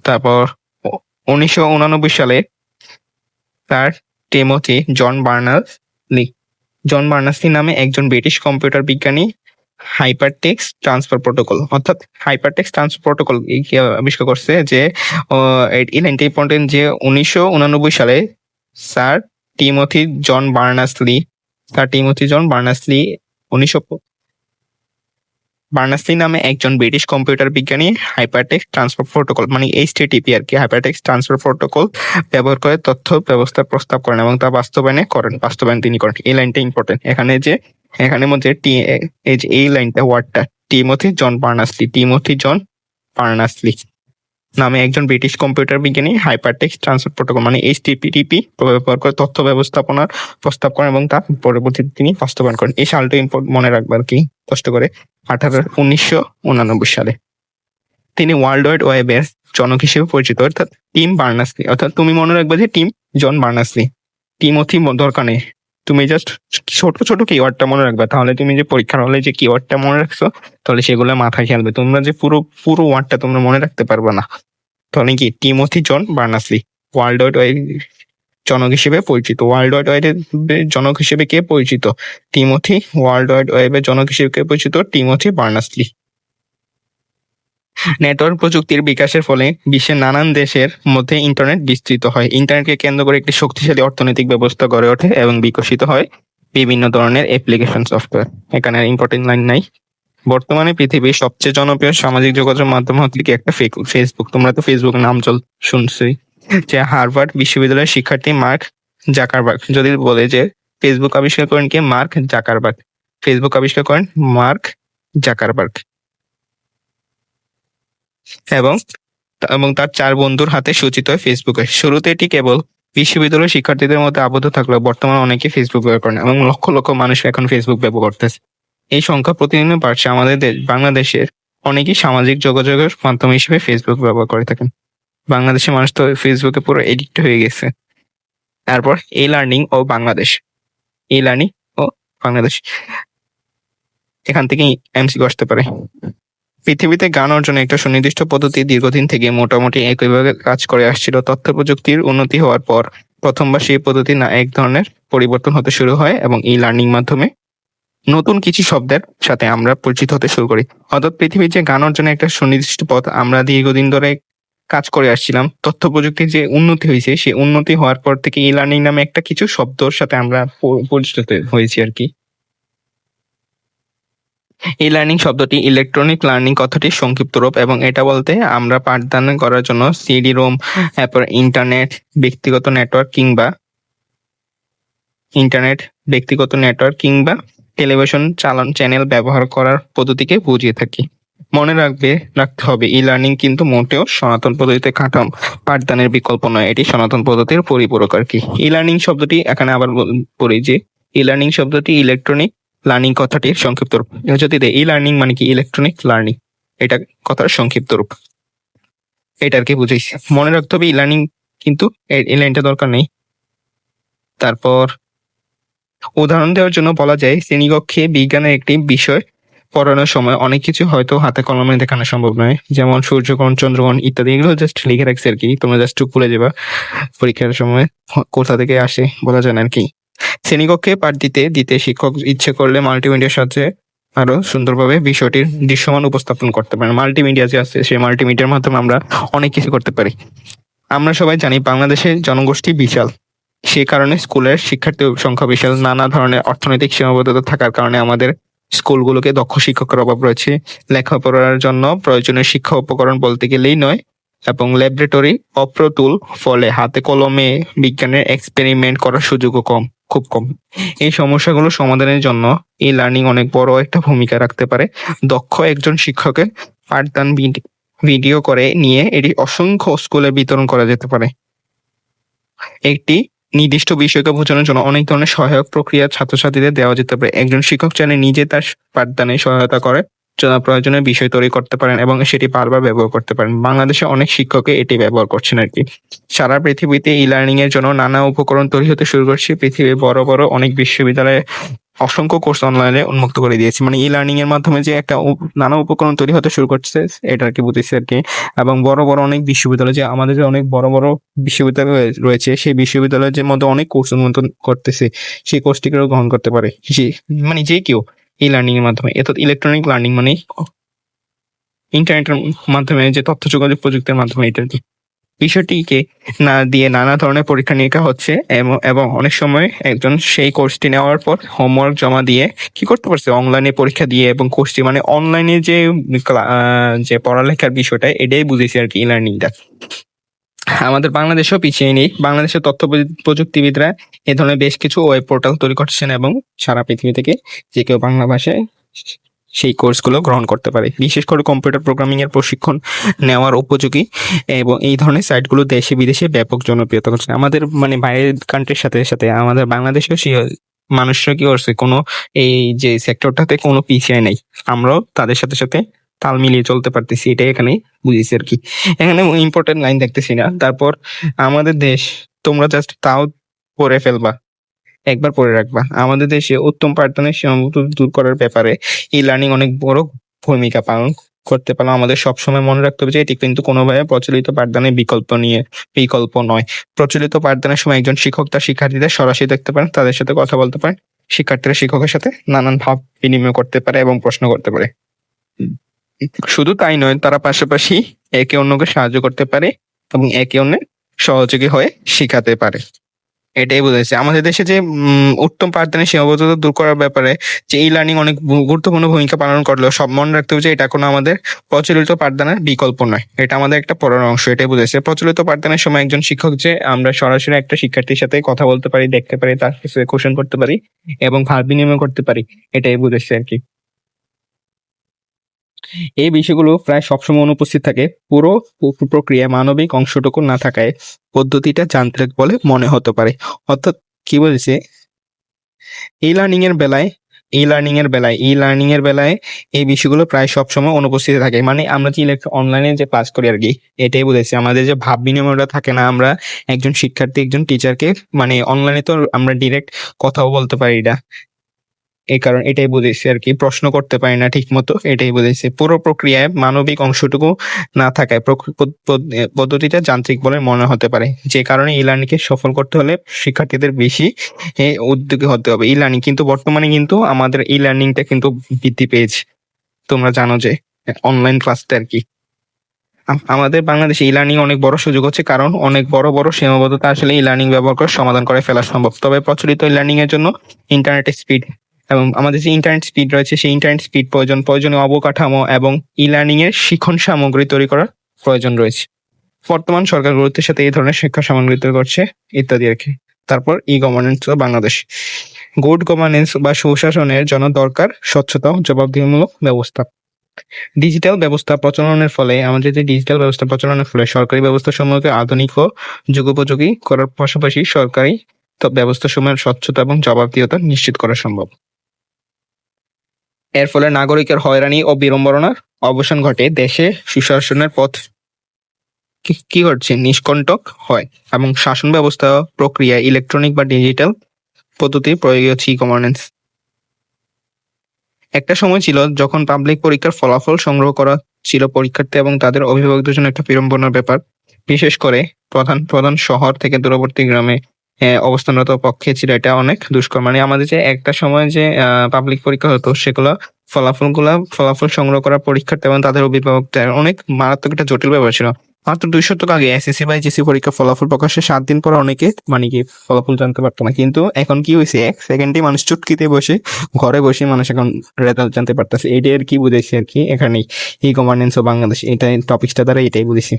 তারপর 1989 সালে স্যার টিমোথি জন বার্নার্স-লি নামে একজন ব্রিটিশ কম্পিউটার বিজ্ঞানী হাইপারটেক্সট ট্রান্সফার প্রোটোকল আবিষ্কার করছে। যে এটা ইম্পর্টেন্ট যে 1989 সালে স্যার টিমোথি জন বার্নার্স-লি বার্নার্স-লি নামে একজন ব্রিটিশ কম্পিউটার বিজ্ঞানী হাইপারটেক্সট ট্রান্সফার প্রোটোকল মানে HTTP আর কি, হাইপারটেক্সট ট্রান্সফার প্রোটোকল ব্যবহার করে তথ্য ব্যবস্থার প্রস্তাব করেন এবং তা বাস্তবায়ন তিনি করেন। এই লাইনটা ইম্পর্টেন্ট। এখানে মধ্যে এই লাইনটা ওয়ার্ডটা টিমোথি জন বার্নার্স-লি নামে একজন ব্রিটিশ কম্পিউটার বিজ্ঞানী হাইপারটেক্সট ট্রান্সফার প্রোটোকল মানে HTTP ব্যবহার করে তথ্য ব্যবস্থাপনার প্রস্তাব করেন এবং তা পরবর্তীতে তিনি বাস্তবায়ন করেন। এই সালটা মনে রাখবার কি কষ্ট করে, 1989 সালে। তিনি ওয়ার্ল্ড ওয়াইড ওয়েবের জনক হিসেবে পরিচিত, অর্থাৎ টিম বার্নার্স-লি। অর্থাৎ তুমি মনে রাখবে যে টিম জন বার্নার্স-লি, টিমোথি দরকার নেই, তুমি জাস্ট ছোট ছোট কিওয়ার্ডটা মনে রাখবে। তাহলে তুমি যে পরীক্ষার হলে যে কিওয়ার্ডটা মনে রাখছো তাহলে সেগুলো মাথায় খেলবে। তোমরা যে পুরো ওয়ার্ডটা তোমরা মনে রাখতে পারবে না। তাহলে কি টিমোথি জন বার্নার্স-লি। ওয়ার্ল্ড ওয়াইড ওয়েব জনক হিসেবে পরিচিত। ওয়ার্ল্ড ওয়াইড ওয়েবের জনক হিসেবে কে পরিচিত? টিমোথি। ওয়ার্ল্ড ওয়াইড ওয়েবের জনক হিসেবে কে পরিচিত? Timothy Berners-Lee. নেটওয়ার্ক প্রযুক্তির বিকাশের ফলে বিশ্বের নানান দেশের মধ্যে ইন্টারনেট বিস্তৃত হয়। ইন্টারনেটকে কেন্দ্র করে একটি শক্তিশালী অর্থনৈতিক ব্যবস্থা গড়ে ওঠে এবং বিকশিত হয় বিভিন্ন ধরনের অ্যাপ্লিকেশন সফটওয়্যার। এখানে ইম্পর্টেন্ট লাইন নাই। বর্তমানে পৃথিবীর সবচেয়ে জনপ্রিয় সামাজিক যোগাযোগ মাধ্যম হচ্ছে কি একটা ফেসবুক। তোমরা তো ফেসবুক নাম শুনছই। যে হার্ভার্ড বিশ্ববিদ্যালয়ের শিক্ষার্থী মার্ক জাকারবার্গ যদি বলে যে ফেসবুক আবিষ্কার করেন কে? Mark Zuckerberg. ফেসবুক আবিষ্কার করেন মার্ক জাকারবার্গ এবং তার 4 বন্ধুর হাতে সূচিত হয় ফেসবুকে। শুরুতে এটি কেবল বিশ্ববিদ্যালয়ের শিক্ষার্থীদের মধ্যে আবদ্ধ থাকলেও বর্তমানে অনেকে ফেসবুক ব্যবহার করেন এবং লক্ষ লক্ষ মানুষ এখন ফেসবুক ব্যবহার করতেছে। এই সংখ্যা প্রতিদিন বাড়ছে। আমাদের বাংলাদেশের অনেকেই সামাজিক যোগাযোগের মাধ্যম হিসেবে ফেসবুক ব্যবহার করে থাকেন। বাংলাদেশের মানুষ তো ফেসবুকে পুরো এডিক্ট হয়ে গেছে। তারপর ই-লার্নিং ও বাংলাদেশ। ই-লার্নিং ও বাংলাদেশ, এখান থেকে এমসিকিউ আসতে পারে। পৃথিবীতে জ্ঞান অর্জনের একটা সুনির্দিষ্ট পদ্ধতি দীর্ঘদিন থেকে মোটামুটি একইভাবে কাজ করে আসছিল। তথ্য প্রযুক্তির উন্নতি হওয়ার পর প্রথমবার সেই পদ্ধতি না এক ধরনের পরিবর্তন হতে শুরু হয় এবং ই-লার্নিং মাধ্যমে নতুন কিছু শব্দের সাথে আমরা পরিচিত হতে শুরু করি। অর্থাৎ পৃথিবীর যে জ্ঞান অর্জনের একটা সুনির্দিষ্ট পথ আমরা দীর্ঘদিন ধরে কাজ করে আসছিলাম, তথ্য প্রযুক্তির যে উন্নতি হয়েছে সেই উন্নতি হওয়ার পর থেকে ই-লার্নিং নামে একটা কিছু শব্দর সাথে আমরা পরিচিত হয়েছি আর কি। ই-লার্নিং শব্দটি ইলেকট্রনিক লার্নিং কথাটির সংক্ষিপ্ত রূপ এবং এটা বলতে আমরা পাঠদান করার জন্য সিডি-রোম, তারপর ইন্টারনেট, ব্যক্তিগত নেটওয়ার্ক কিংবা টেলিভিশন চ্যানেল ব্যবহার করার পদ্ধতিকে বুঝিয়ে থাকি। মনে রাখতে হবে ই-লার্নিং কিন্তু মোটেও সনাতন পদ্ধতিতে পাঠদানের বিকল্প নয়, এটি সনাতন পদ্ধতির পরিপূরক আর কি। ই-লার্নিং শব্দটি এখানে আবার বলি যে ই-লার্নিং শব্দটি ইলেকট্রনিক লার্নিং কথাটির সংক্ষিপ্ত রূপ। যদি ই-লার্নিং মানে কি ইলেকট্রনিক লার্নিং, এটা কথার সংক্ষিপ্ত রূপ, এটা আর কি বুঝাইছি। মনে রাখতে হবে ই-লার্নিং কিন্তু এই লাইনটা দরকার নেই। তারপর উদাহরণ দেওয়ার জন্য বলা যায় শ্রেণীকক্ষে বিজ্ঞানের একটি বিষয় পড়ানোর সময় অনেক কিছু হয়তো হাতে কলমে দেখানো সম্ভব নয়, যেমন সূর্যগ্রহণ, চন্দ্রগ্রহণ ইত্যাদি। এগুলো জাস্ট লিখে রাখছি আর কি, তোমরা জাস্ট ভুলে যাবা পরীক্ষার সময় কোথা থেকে আসে বলা যায় না আর কি। শ্রেণীকক্ষে পাঠ দিতে শিক্ষক ইচ্ছে করলে মাল্টিমিডিয়ার সাহায্যে আরো সুন্দরভাবে বিষয়টির দৃশ্যমান উপস্থাপন করতে পারেন। মাল্টিমিডিয়া যে আছে সেই মাল্টিমিডিয়ার মাধ্যমে আমরা অনেক কিছু করতে পারি। আমরা সবাই জানি বাংলাদেশের জনগোষ্ঠী বিশাল, সে কারণে স্কুলের শিক্ষার্থীর সংখ্যা বিশাল। নানা ধরনের অর্থনৈতিক সীমাবদ্ধতা থাকার কারণে আমাদের স্কুলগুলোকে দক্ষ শিক্ষকের অভাব রয়েছে। লেখাপড়ার জন্য প্রয়োজনীয় শিক্ষা উপকরণ বলতে গেলেই নয় এবং ল্যাবরেটরি অপ্রতুল, ফলে হাতে কলমে বিজ্ঞানের এক্সপেরিমেন্ট করার সুযোগও খুব কম। এই সমস্যাগুলো সমাধানের জন্য এই লার্নিং অনেক বড় একটা ভূমিকা রাখতে পারে। দক্ষ একজন শিক্ষকের পাঠদান ভিডিও করে নিয়ে এটি অসংখ্য স্কুলে বিতরণ করা যেতে পারে। একটি নির্দিষ্ট বিষয়কে বোঝানোর জন্য অনেক ধরনের সহায়ক প্রক্রিয়া ছাত্রছাত্রীদের দেওয়া যেতে পারে। একজন শিক্ষক চাইলে নিজে তার পাঠদানে সহায়তা করে প্রয়োজনীয় বিষয় তৈরি করতে পারেন এবং সেটি বারবার ব্যবহার করতে পারেন। বাংলাদেশে অনেক শিক্ষকে এটি ব্যবহার করছেন আর কি। সারা পৃথিবীতে ই-লার্নিং এর জন্য নানা উপকরণ তৈরি হতে শুরু করছে। পৃথিবীর বড় বড় অনেক বিশ্ববিদ্যালয়ে অসংখ্য কোর্স অনলাইনে উন্মুক্ত করে দিয়েছে। মানে ই-লার্নিং এর মাধ্যমে যে একটা নানা উপকরণ তৈরি হতে শুরু করছে এটা আর কি বুঝেছি আর কি। এবং বড় বড় অনেক বিশ্ববিদ্যালয়, যে আমাদের যে অনেক বড় বড় বিশ্ববিদ্যালয় রয়েছে সেই বিশ্ববিদ্যালয়ের মধ্যে অনেক কোর্স উন্মোচন করতেছে, সেই কোর্সটিকেও গ্রহণ করতে পারে যে কেউ ই-লার্নিং এর মাধ্যমে। অর্থাৎ ইলেকট্রনিক লার্নিং মানে ইন্টারনেটের মাধ্যমে যে তথ্য যোগাযোগ প্রযুক্তির মাধ্যমে এটা কি বিষয়টিকে না দিয়ে নানা ধরনের পরীক্ষা নিরীক্ষা হচ্ছে এবং অনেক সময় একজন সেই কোর্সটি নেওয়ার পর হোমওয়ার্ক জমা দিয়ে কি করতে পারছে, অনলাইনে পরীক্ষা দিয়ে এবং কোর্সটি মানে অনলাইনে যে পড়ালেখার বিষয়টা এটাই বুঝেছি আর কি ই-লার্নিংটা। আমাদের বাংলাদেশেও পিছিয়ে নেই। বাংলাদেশের তথ্য প্রযুক্তিবিদরা এ ধরনের বেশ কিছু ওয়েব পোর্টাল তৈরি করছেন এবং সারা পৃথিবী থেকে যে কেউ বাংলা ভাষায় সেই কোর্সগুলো গ্রহণ করতে পারে। বিশেষ করে কম্পিউটার প্রোগ্রামিং এর প্রশিক্ষণ নেওয়ার উপযোগী এবং এই ধরনের সাইটগুলো দেশে বিদেশে ব্যাপক জনপ্রিয়তা করছে। আমাদের মানে বাইরের কান্ট্রির সাথে সাথে আমাদের বাংলাদেশেও সেই মানুষরা কি করছে, কোনো এই যে সেক্টরটাতে কোনো পিছিয়ে নেই, আমরাও তাদের সাথে সাথে তাল মিলিয়ে চলতে পারতেছি, এটাই এখানে বুঝেছি আর কি। এখানে ইম্পর্টেন্ট লাইন দেখতেছি না। তারপর আমাদের দেশ, তোমরা জাস্ট তাও পড়ে ফেলবা, একবার পড়ে রাখবা। আমাদের দেশে উত্তম পাঠদানের সীমাবদ্ধতা দূর করার ব্যাপারে ই-লার্নিং অনেক বড় ভূমিকা পালন করতে পারলাম। আমাদের সবসময় মনে রাখতে হবে যে এটি কিন্তু কোনোভাবে প্রচলিত পাঠদানের বিকল্প নয়। প্রচলিত পাঠদানের সময় একজন শিক্ষক তার শিক্ষার্থীদের সরাসরি দেখতে পারেন, তাদের সাথে কথা বলতে পারেন। শিক্ষার্থীরা শিক্ষকের সাথে নানান ভাব বিনিময় করতে পারে এবং প্রশ্ন করতে পারে। শুধু তাই নয়, তারা পাশাপাশি একে অন্যকে সাহায্য করতে পারে এবং একে অন্যের সহযোগী হয়ে শিখাতে পারে। এটাই বুঝাইছে। আমাদের দেশে যে উত্তম পাঠদানের সীমাবদ্ধতা দূর করার ব্যাপারে যে ই-লার্নিং অনেক গুরুত্বপূর্ণ ভূমিকা পালন করলেও সব মনে রাখতে হবে যে এটা কোনো আমাদের প্রচলিত পাঠদানের বিকল্প নয়। এটা আমাদের একটা পড়ার অংশ। এটাই বুঝাইছে। প্রচলিত পাঠদানের সময় একজন শিক্ষক যে আমরা সরাসরি একটা শিক্ষার্থীর সাথে কথা বলতে পারি, দেখতে পারি, তার কাছে কোয়েশ্চেন করতে পারি এবং ভাব বিনিময় করতে পারি। এটাই বুঝাইছে আরকি। এই বিষয়গুলো প্রায় সবসময় অনুপস্থিত থাকে। পুরো প্রক্রিয়ায় মানবিক অংশটুকু না থাকায় পদ্ধতিটা যান্ত্রিক বলে মনে হতে পারে। অর্থাৎ কি বলেছে, ই-লার্নিং এর বেলায় এই বিষয়গুলো প্রায় সবসময় অনুপস্থিত থাকে। মানে আমরা যে অনলাইনে যে ক্লাস করি আরকি, এটাই বুঝাইছে। আমাদের যে ভাব বিনিময়টা থাকে না, আমরা একজন শিক্ষার্থী একজন টিচারকে মানে অনলাইনে তো আমরা ডিরেক্ট কথাও বলতে পারি না। এই কারণ এটাই বুঝাইছে আরকি। প্রশ্ন করতে পারি না ঠিকমতো, এটাই বুঝাইছে। পুরো প্রক্রিয়ায় মানবিক অংশটুকু না থাকায় পদ্ধতিটা যান্ত্রিক বলে মনে হতে পারে। যে কারণে ই-লার্নিংকে সফল করতে হলে শিক্ষার্থীদের বেশি উদ্যোগী হতে হবে। ই-লার্নিং কিন্তু বর্তমানে কিন্তু আমাদের ই-লার্নিংটা কিন্তু বৃদ্ধি পেয়েছে। তোমরা জানো যে অনলাইন ক্লাসটা আরকি। আমাদের বাংলাদেশে ই-লার্নিং অনেক বড় সুযোগ হচ্ছে, কারণ অনেক বড় সীমাবদ্ধতা আসলে ই-লার্নিং ব্যবহার করে সমাধান করে ফেলা সম্ভব। তবে প্রচলিত ই-লার্নিং এর জন্য ইন্টারনেটের স্পিড এবং আমাদের যে ইন্টারনেট স্পিড রয়েছে, সেই ইন্টারনেট স্পিড প্রয়োজনীয় অবকাঠামো এবং ই-লার্নিং এর শিখন সামগ্রী তৈরি করার প্রয়োজন রয়েছে। বর্তমান সরকার গুরুত্বের সাথে এই ধরনের শিক্ষা সামগ্রী তৈরি করছে ইত্যাদি আরকি। তারপর ই-গভর্নেন্স ও বাংলাদেশ। গুড গভর্নেন্স বা সুশাসনের জন্য দরকার স্বচ্ছতা ও জবাবদিহিমূলক ব্যবস্থা। ডিজিটাল ব্যবস্থা প্রচলনের ফলে সরকারি ব্যবস্থাসমূহকে আধুনিক ও যুগোপযোগী করার পাশাপাশি সরকারি ব্যবস্থাসমূহের স্বচ্ছতা এবং জবাবদিহিতা নিশ্চিত করা সম্ভব। এর ফলে নাগরিকের হয়রানি ও বিড়ম্বনার অবসান ঘটে, দেশে সুশাসনের পথ কি ঘটছে নিষ্কণ্টক হয় এবং শাসন ব্যবস্থা প্রক্রিয়া ইলেকট্রনিক বা ডিজিটাল পদ্ধতির প্রয়োগ হচ্ছে ই-গভর্নেন্স। একটা সময় ছিল যখন পাবলিক পরীক্ষার ফলাফল সংগ্রহ করা ছিল পরীক্ষার্থী এবং তাদের অভিভাবকদের জন্য একটা বিড়ম্বনার ব্যাপার। বিশেষ করে প্রধান শহর থেকে দূরবর্তী গ্রামে অবস্থানরত পক্ষে ছিল এটা অনেক দুষ্কর। মানে আমাদের যে একটা সময় যে পাবলিক পরীক্ষা হতো, সেগুলো ফলাফল সংগ্রহ করা পরীক্ষার্থী এবং তাদের অভিভাবকদের অনেক মারাত্মক একটা জটিল ব্যাপার ছিল। মাত্র 2 শতক আগে এসএসসি বা এইচএসসি পরীক্ষার ফলাফল প্রকাশের 7 দিন পর অনেকে মানে কি ফলাফল জানতে পারতো না। কিন্তু এখন কি হয়েছে, 1 সেকেন্ডে মানুষ চুটকিতে বসে ঘরে বসে মানুষ এখন রেজাল্ট জানতে পারতেছে। এটাই আর কি বুঝেছি আর কি এখানেই ই-গভর্নেন্স ও বাংলাদেশ, এটাই টপিকটা দ্বারা এটাই বুঝেছি।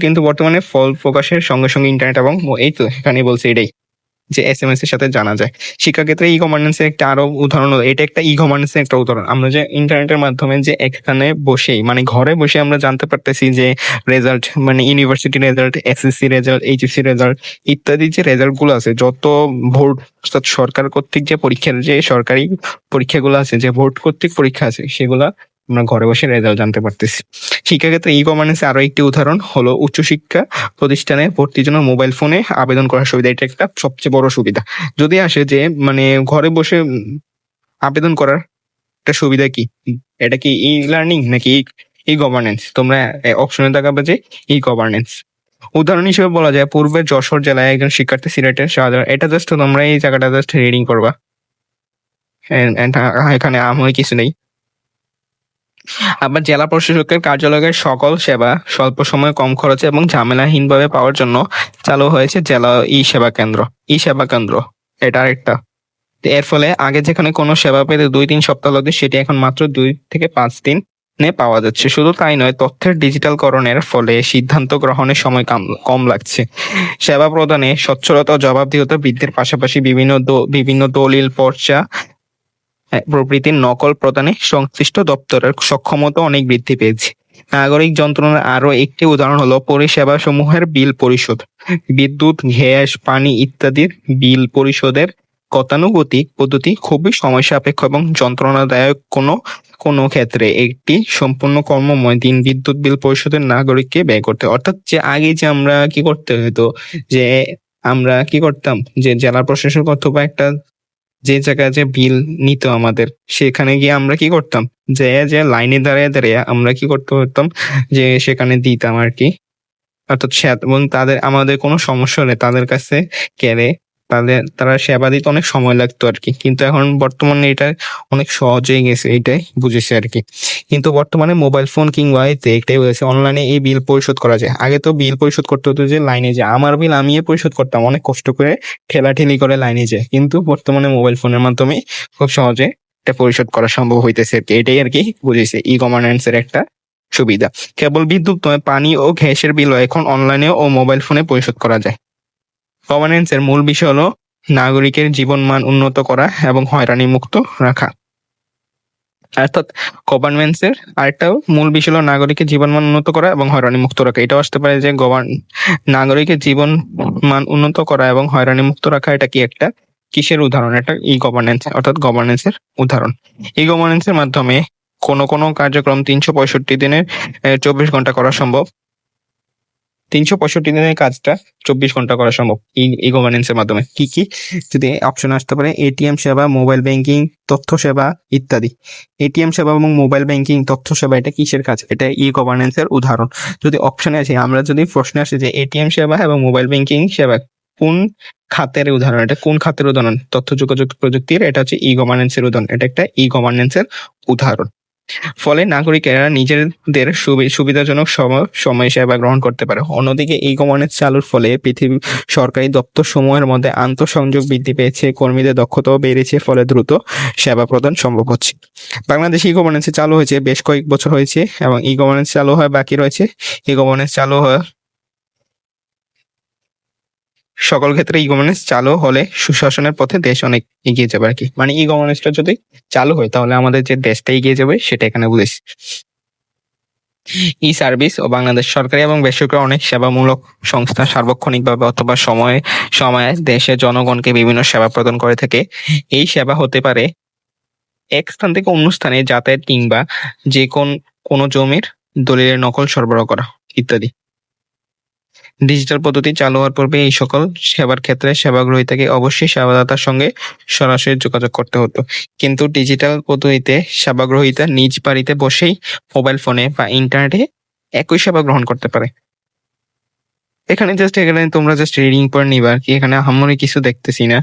কিন্তু বর্তমানে ফল প্রকাশের সঙ্গে সঙ্গে ইন্টারনেট এবং এই তো এখানেই বলছে এটাই যে এসএমএস এর সাথে জানা যায়। শিক্ষাক্ষেত্রে ই-গভর্নেন্স এর একটা আরো উদাহরণ হলো, এটা একটা ই-গভর্নেন্স এর একটা উদাহরণ। আমরা যে ইন্টারনেটের মাধ্যমে যে এখানে বসেই মানে ঘরে বসে আমরা জানতে পারতেছি যে রেজাল্ট, মানে university result, SSC result, HSC result ইত্যাদি যে রেজাল্ট গুলো আছে, যত বোর্ড অর্থাৎ সরকার কর্তৃক যে পরীক্ষার যে সরকারি পরীক্ষাগুলো আছে, যে বোর্ড কর্তৃক পরীক্ষা আছে, সেগুলা আমরা ঘরে বসে রেজাল্ট জানতে পারতেছি। শিক্ষাক্ষেত্রে ই-গভর্নেন্স আরো একটি উদাহরণ হলো উচ্চশিক্ষা প্রতিষ্ঠানে ভর্তির জন্য মোবাইল ফোনে আবেদন করার সুবিধা। এটা একটা সবচেয়ে বড় সুবিধা। যদি আসে যে মানে ঘরে বসে আবেদন করার একটা সুবিধা কি, এটা কি ই-লার্নিং নাকি ই-গভর্নেন্স? তোমরা অপশনে দেখাবে যে ই-গভর্নেন্স। উদাহরণ হিসেবে বলা যায়, পূর্বে যশোর জেলায় একজন শিক্ষার্থী সিলেটের শাহজালাল, এটা জাস্ট তোমরা এই জায়গাটা জাস্ট রিডিং করবা, এখানে আমার কিছু নেই। আবার জেলা প্রশাসকের কার্যালয়ের সকল সেবা স্বল্প সময়ে কম খরচে এবং ঝামেলাহীনভাবে পাওয়ার জন্য চালু হয়েছে জেলা ই-সেবা কেন্দ্র। এটা আরেকটা। এর ফলে আগে যেখানে কোনো সেবা পেতে 2-3 সপ্তাহ লাগতো, সেটি এখন মাত্র 2 থেকে 5 দিনে পাওয়া যাচ্ছে। শুধু তাই নয়, তথ্যের ডিজিটালকরণের ফলে সিদ্ধান্ত গ্রহণের সময় কম লাগছে। সেবা প্রদানে স্বচ্ছলতা ও জবাবদিহিতা বৃদ্ধির পাশাপাশি বিভিন্ন দলিল পর্চা প্রভৃতির নকল প্রদানে সংশ্লিষ্ট দপ্তরের সক্ষমতা অনেক বৃদ্ধি পেয়েছে। নাগরিক যন্ত্রণার আরো একটি উদাহরণ হলো পরিষেবা সমূহের বিল পরিশোধ। বিদ্যুৎ, গ্যাস, পানি ইত্যাদির বিল পরিশোধের গতানুগতিক পদ্ধতি খুবই সময় সাপেক্ষ এবং যন্ত্রণাদায়ক। কোনো ক্ষেত্রে একটি সম্পূর্ণ কর্মময় দিন বিদ্যুৎ বিল পরিশোধের নাগরিককে ব্যয় করতে হয়। অর্থাৎ যে আগে যে আমরা কি করতে হতো, যে আমরা কি করতাম, যে জেলা প্রশাসক অথবা একটা যে জায়গায় যে বিল নিত আমাদের, সেখানে গিয়ে আমরা কি করতাম? যে লাইনে দাঁড়িয়ে আমরা কি করতে পারতাম? যে সেখানে দিতাম আরকি। অর্থাৎ এবং আমাদের কোনো সমস্যা হলে তাদের কাছে গেলে তারা সেবা দিতে অনেক সময় লাগতো আরকি। কিন্তু এখন বর্তমানে এটা অনেক সহজ হয়ে গেছে, এইটাই বুঝেছি আরকি। কিন্তু বর্তমানে মোবাইল ফোন কিংবা এতে একটাই হয়েছে, অনলাইনে এই বিল পরিশোধ করা যায়। আগে তো বিল পরিশোধ করতে হতো যে লাইনে যেয়ে। আমার বিল আমিই পরিশোধ করতাম অনেক কষ্ট করে, ঠেলাঠেলি করে লাইনে যেয়ে। কিন্তু বর্তমানে মোবাইল ফোনের মাধ্যমে খুব সহজে এটা পরিশোধ করা সম্ভব হইতেছে আরকি। এটাই আরকি বুঝেছি ই-গভর্ন্যান্স এর একটা সুবিধা। কেবল বিদ্যুৎ নয়, পানি ও গ্যাসের বিলও এখন অনলাইনে ও মোবাইল ফোনে পরিশোধ করা যায়। গভর্ন্যান্স এর মূল বিষয় হলো নাগরিকের জীবনমান উন্নত করা এবং হয়রানি মুক্ত রাখা। অর্থাৎ গভর্নমেন্টস এর আরেকটা মূল বিষয় হলো নাগরিকের জীবনমান উন্নত করা এবং হয়রানি মুক্ত রাখা। এটাও আসতে পারে যে নাগরিকের জীবনমান উন্নত করা এবং হয়রানি মুক্ত রাখা, এটা কি একটা কিসের উদাহরণ? এটা ই-গভর্ন্যান্স অর্থাৎ গভর্ন্যান্স এর উদাহরণ। ই-গভর্ন্যান্স এর মাধ্যমে কোনো কার্যক্রম ৩৬৫ দিনের ২৪ ঘন্টা করা সম্ভব। ৩৬৫ দিনের কাজটা ২৪ ঘন্টা করা সম্ভব ই-গভর্ন্যান্স এর মাধ্যমে। কি? যদি অপশন আসতে পারে এটিএম সেবা, মোবাইল ব্যাংকিং, তথ্য সেবা ইত্যাদি। এটিএম সেবা এবং মোবাইল ব্যাংকিং, তথ্য সেবা, এটা কিসের কাজ? এটা ই-গভর্ন্যান্স এর উদাহরণ। যদি অপশনে আসে, আমরা যদি প্রশ্নে আসে যে এটিএম সেবা এবং মোবাইল ব্যাংকিং সেবা কোন খাতের উদাহরণ? এটা কোন খাতের উদাহরণ? তথ্য যোগাযোগ প্রযুক্তির, এটা হচ্ছে ই-গভর্ন্যান্স এর উদাহরণ। এটা একটা ই-গভর্ন্যান্স এর উদাহরণ। ফলে নাগরিকেরা নিজেদের সুবিধাজনক সময়ে সেবা গ্রহণ করতে পারে। অন্যদিকে ই-গভর্ন্যান্স চালুর ফলে পৃথিবীর সরকারি দপ্তর সমূহের মধ্যে আন্তঃসংযোগ বৃদ্ধি পেয়েছে, কর্মীদের দক্ষতাও বেড়েছে, ফলে দ্রুত সেবা প্রদান সম্ভব হচ্ছে। বাংলাদেশ ই-গভর্ন্যান্স চালু হয়েছে বেশ কয়েক বছর হয়েছে এবং ই-গভর্ন্যান্স চালু হয় বাকি রয়েছে। ই-গভর্ন্যান্স চালু হয় সকল ক্ষেত্রে ই-গভর্ন্যান্স চালু হলে সুশাসনের পথে দেশ অনেক এগিয়ে যাবে আরকি। মানে ই-গভর্ন্যান্সটা যদি চালু হয় তাহলে আমাদের যে দেশটা এগিয়ে যাবে সেটা এখানে বুঝেছি। ই সার্ভিস ও বাংলাদেশ সরকারি এবং বেসরকারি অনেক সেবামূলক সংস্থা সার্বক্ষণিকভাবে অথবা সময়ে সময়ে দেশের জনগণকে বিভিন্ন সেবা প্রদান করে থাকে। এই সেবা হতে পারে এক স্থান থেকে অন্য স্থানে যাতায়াত কিংবা যে কোনো জমির দলিলের নকল সরবরাহ করা ইত্যাদি। ডিজিটাল পদ্ধতি চালু হওয়ার পূর্বে এই সকল সেবার ক্ষেত্রে সেবা গ্রহীতাকে অবশ্যই সেবাদাতার সঙ্গে সরাসরি যোগাযোগ করতে হতো। কিন্তু ডিজিটাল পদ্ধতিতে সেবা গ্রহীতা নিজ বাড়িতে বসেই মোবাইল ফোনে বা ইন্টারনেটে একই সেবা গ্রহণ করতে পারে। এখানে তোমরা জাস্ট রিডিং পড়ে নিবা আরকি। এখানে আহামরি কিছু দেখতেছি না।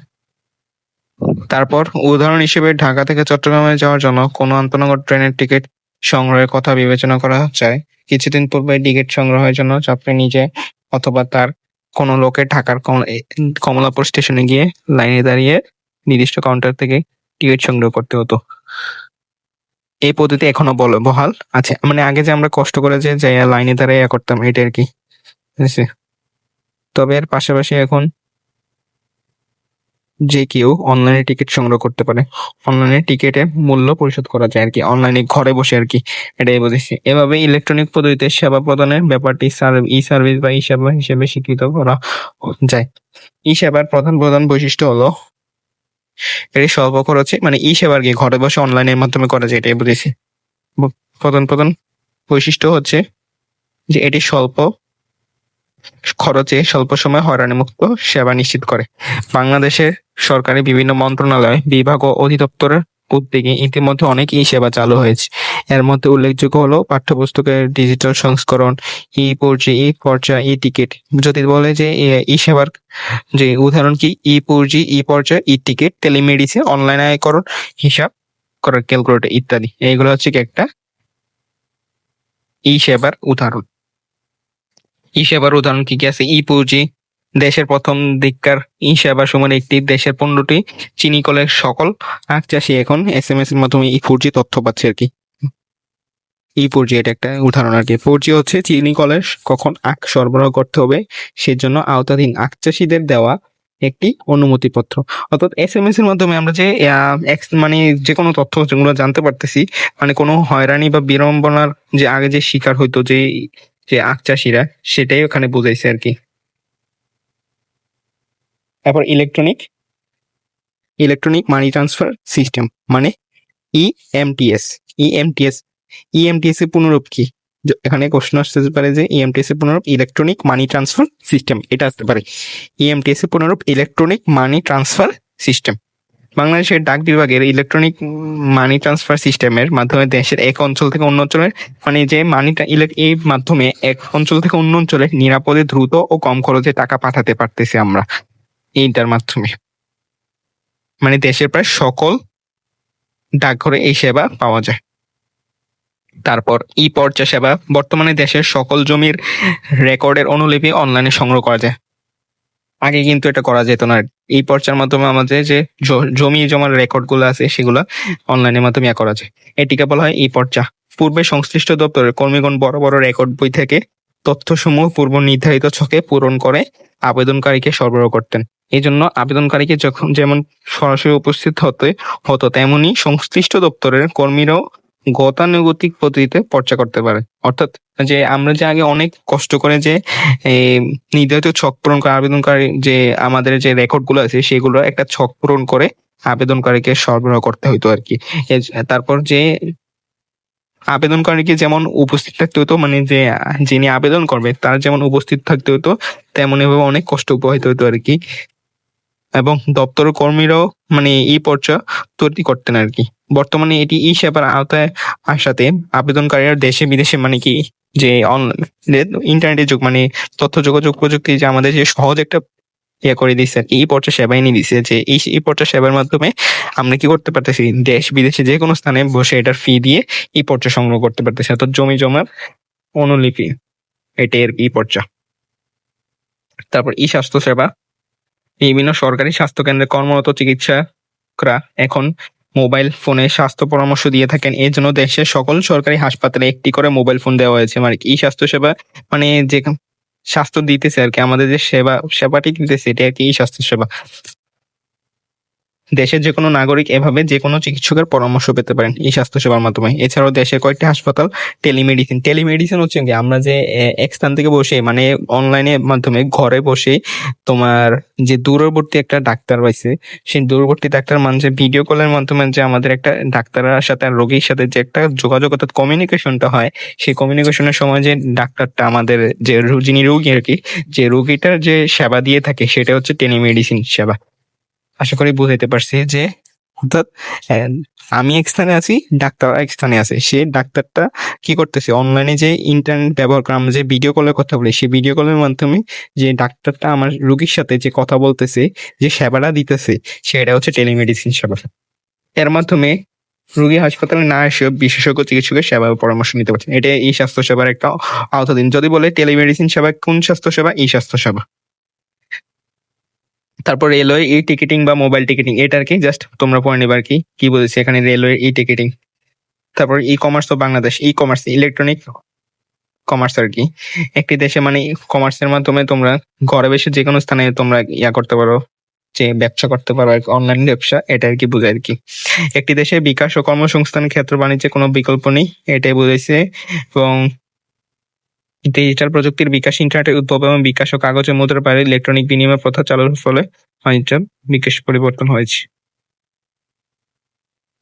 তারপর উদাহরণ হিসেবে ঢাকা থেকে চট্টগ্রামে যাওয়ার জন্য কোনো আন্তনগর ট্রেনের টিকিট সংগ্রহের কথা বিবেচনা করা যায়। কিছুদিন পূর্বে টিকিট সংগ্রহের জন্য যাত্রী নিজে অথবা তার কোনো লোকে ঢাকার কমলাপুর স্টেশনে গিয়ে লাইনে দাঁড়িয়ে নির্দিষ্ট কাউন্টার থেকে টিকিট সংগ্রহ করতে হতো। এই পদ্ধতি এখনো বহাল আছে। মানে আগে যে আমরা কষ্ট করে যে লাইনে দাঁড়িয়ে করতাম, এটা আর কি। তবে এর পাশাপাশি এখন যে কেউ অনলাইনে টিকিট সংগ্রহ করতে পারে। অনলাইনে টিকিটের মূল্য পরিশোধ করা যায় আরকি, অনলাইনে ঘরে বসে আরকি। এটাই বুঝেছি। এভাবে ইলেকট্রনিক পদ্ধতিতে সেবা প্রদানের ব্যাপারটি ই সার্ভিস বা ই সেবা হিসেবে স্বীকৃত করা যায়। ই সেবার প্রধান বৈশিষ্ট্য হলো এটি স্বল্প খরচে, মানে ই সেবা আরকি ঘরে বসে অনলাইনের মাধ্যমে করা যায়, এটাই বুঝেছি। প্রধান বৈশিষ্ট্য হচ্ছে যে এটি স্বল্প খরচে স্বল্প সময়ে হয়রানিমুক্ত সেবা নিশ্চিত করে। বাংলাদেশের সরকারি বিভিন্ন মন্ত্রণালয়, বিভাগ ও অধিদপ্তরের উদ্যোগে ইতিমধ্যে অনেক ই সেবা চালু হয়েছে। এর মধ্যে উল্লেখযোগ্য হলো পাঠ্যপুস্তকের ডিজিটাল সংস্করণ, ই-পর্চি, ই-পর্চা, ই-টিকিট। যদি বলে যে ই সেবার যে উদাহরণ কি, ই-পর্চি, ই-পর্চা, ই-টিকিট, টেলিমেডিসিন, অনলাইন আয়করণ, হিসাব করার ক্যালকুলেটর ইত্যাদি। এইগুলো হচ্ছে কি একটা ই সেবার উদাহরণ। ই সেবার উদাহরণ কি আছে? ই-পর্চি দেশের প্রথম দিককার ই সেবা সময় একটি দেশের 15টি চিনি কলের সকল আখ চাষি এখন SMS এর মাধ্যমে ই-পর্চি তথ্য পাচ্ছে আর কি। ই-পর্চি এটা একটা উদাহরণ আর কি। পর্চি হচ্ছে চিনি কলের কখন আখ সরবরাহ করতে হবে সেজন্য আওতাধীন আখ চাষিদের দেওয়া একটি অনুমতিপত্র। অর্থাৎ SMS এর মাধ্যমে আমরা যে মানে যে কোনো তথ্য যেগুলো জানতে পারতেছি, মানে কোনো হয়রানি বা বিড়ম্বনার যে আগে যে শিকার হইতো যে আখ চাষিরা, সেটাই ওখানে বুঝাইছে আর কি। তারপর ইলেকট্রনিক মানি ট্রান্সফার সিস্টেম, মানে ইএমটিএস। ইএমটিএস এর পুনরূপ কি? এখানে প্রশ্ন আসতে পারে যে ইএমটিএস এর পুনরূপ ইলেকট্রনিক মানি ট্রান্সফার সিস্টেম, এটা আসতে পারে। ইএমটিএস এর পুনরূপ ইলেকট্রনিক মানি ট্রান্সফার সিস্টেম, বাংলাদেশের ডাক বিভাগের ইলেকট্রনিক মানি ট্রান্সফার সিস্টেমের মাধ্যমে দেশের এক অঞ্চল থেকে অন্য অঞ্চলের মানে যে মানিটা এই মাধ্যমে এক অঞ্চল থেকে অন্য অঞ্চলে নিরাপদে, দ্রুত ও কম খরচে টাকা পাঠাতে পারতেছি আমরা এইটার মাধ্যমে। মানে দেশের প্রায় সকল ডাকঘরে এই সেবা পাওয়া যায়। তারপর ই-পর্চা সেবা, বর্তমানে দেশের সকল জমির রেকর্ডের অনুলিপি অনলাইনে সংগ্রহ করা যায়। আগে কিন্তু এটা করা যেত না। এই পর্চার মাধ্যমে আমাদের যে জমি জমার রেকর্ড গুলো আছে সেগুলো অনলাইনের মাধ্যমে করা যায়। এটিকে বলা হয় ই পর্চা। পূর্বে সংশ্লিষ্ট দপ্তরের কর্মীগণ বড় বড় রেকর্ড বই থেকে তথ্যসমূহ পূর্ব নির্ধারিত ছকে পূরণ করে আবেদনকারীকে সরবরাহ করতেন। এই জন্য আবেদনকারীকে যখন যেমন সরাসরি উপস্থিত হতো তেমনি সংশ্লিষ্ট দপ্তরের কর্মীরাও গতানুগতিক পদ্ধতিতে পর্চা করতে পারে। অর্থাৎ যে আমরা যে আগে অনেক কষ্ট করে যে নির্ধারিত ছক পূরণ করে আবেদনকারী যে আমাদের যে রেকর্ড গুলো আছে সেগুলো একটা ছক পূরণ করে আবেদনকারীকে সরবরাহ করতে হইতো আর কি। তারপর যে আবেদনকারীকে যেমন উপস্থিত থাকতে হতো, মানে যে যিনি আবেদন করবে তার যেমন উপস্থিত থাকতে হতো তেমন এভাবে অনেক কষ্ট উপহিত হতো আর কি। এবং দপ্তর কর্মীরাও মানে এই পর্চা তৈরি করতেন আর কি। বর্তমানে এটি ই সেবার আওতায় আসাতে আবেদনকারীরা দেশে বিদেশে মানে কি যে ইন্টারনেটের যুগ, মানে তথ্য যোগাযোগ প্রযুক্তি যে আমাদের যে সহজ একটা করে দিচ্ছে আর কি, এই পর্চা সেবা এনে দিচ্ছে। যে এই পর্চা সেবার মাধ্যমে আমরা কি করতে পারতেছি, দেশ বিদেশে যে কোনো স্থানে বসে এটার ফি দিয়ে এই পর্চা সংগ্রহ করতে পারতেছি। অর্থাৎ জমি জমার অনুলিপি, এটাই আর কি পর্চা। তারপর ই স্বাস্থ্য সেবা, বিভিন্ন সরকারি স্বাস্থ্য কেন্দ্রে কর্মরত চিকিৎসকরা এখন মোবাইল ফোনে স্বাস্থ্য পরামর্শ দিয়ে থাকেন। এই জন্য দেশের সকল সরকারি হাসপাতালে একটি করে মোবাইল ফোন দেওয়া হয়েছে। মানে ই স্বাস্থ্য সেবা মানে যে স্বাস্থ্য দিতেছে আর কি, আমাদের যে সেবাটি দিতেছে এটা আর কি ই স্বাস্থ্য সেবা। দেশের যে কোনো নাগরিক এভাবে যে কোনো চিকিৎসকের পরামর্শ পেতে পারেন এই স্বাস্থ্যসেবার মাধ্যমে। এছাড়াও দেশের কয়েকটি হাসপাতাল টেলিমেডিসিন হচ্ছে কি আমরা যে এক স্থান থেকে বসে মানে অনলাইনের মাধ্যমে ঘরে বসে তোমার যে দূরবর্তী একটা ডাক্তার পাইছে সেই দূরবর্তী ডাক্তার মানে ভিডিও কলের মাধ্যমে যে আমাদের একটা ডাক্তারের সাথে আর রোগীর সাথে যে একটা যোগাযোগ অর্থাৎ কমিউনিকেশনটা হয়, সেই কমিউনিকেশনের সময় যে ডাক্তারটা আমাদের যে যিনি রোগী আর কি, যে রোগীটার যে সেবা দিয়ে থাকে সেটা হচ্ছে টেলিমেডিসিন সেবা। আশা করি বুঝাইতে পারছি যে অর্থাৎ আমি এক স্থানে আছি, ডাক্তার এক স্থানে আছে। সে ডাক্তারটা কি করতেছে, অনলাইনে যে ইন্টারনেট ব্যবহার করে আমরা যে ভিডিও কলের কথা বলি, সেই ভিডিও কলের মাধ্যমে যে ডাক্তারটা আমার রোগীর সাথে যে কথা বলতেছে, যে সেবাটা দিতেছে সেটা হচ্ছে টেলিমেডিসিন সেবা। এর মাধ্যমে রোগী হাসপাতালে না এসেও বিশেষজ্ঞ চিকিৎসকের সেবা ও পরামর্শ নিতে পারছেন। এটা এই স্বাস্থ্য সেবার একটা আওতাধীন। যদি বলে টেলিমেডিসিন সেবা কোন স্বাস্থ্য সেবা, এই স্বাস্থ্য সেবা। তারপর রেলওয়ে ই টিকিটিং বা মোবাইল টিকিটিং, এটা আর কি জাস্ট তোমরা পড়ে নেবে আর কি বলেছি এখানে রেলওয়ে ই টিকিটিং। তারপর ই কমার্স ও Bangladesh, e commerce electronic commerce আর কি। একটি দেশে মানে কমার্সের মাধ্যমে তোমরা ঘরে বসে যে কোনো স্থানে তোমরা করতে পারো, যে ব্যবসা করতে পারো, অনলাইন ব্যবসা, এটা আর কি বোঝায় আর কি। একটি দেশের বিকাশ ও কর্মসংস্থান ক্ষেত্র বাণিজ্যে কোনো বিকল্প নেই, এটাই বুঝাইছে। এবং ডিজিটাল প্রযুক্তির বিকাশ, ইন্টারনেটের উদ্ভব এবং বিকাশ ও কাগজের মুদ্রার বাইরে ইলেকট্রনিক বিনিময় প্রথা চালুর ফলে বাণিজ্য বিকাশ পরিবর্তন হয়েছে।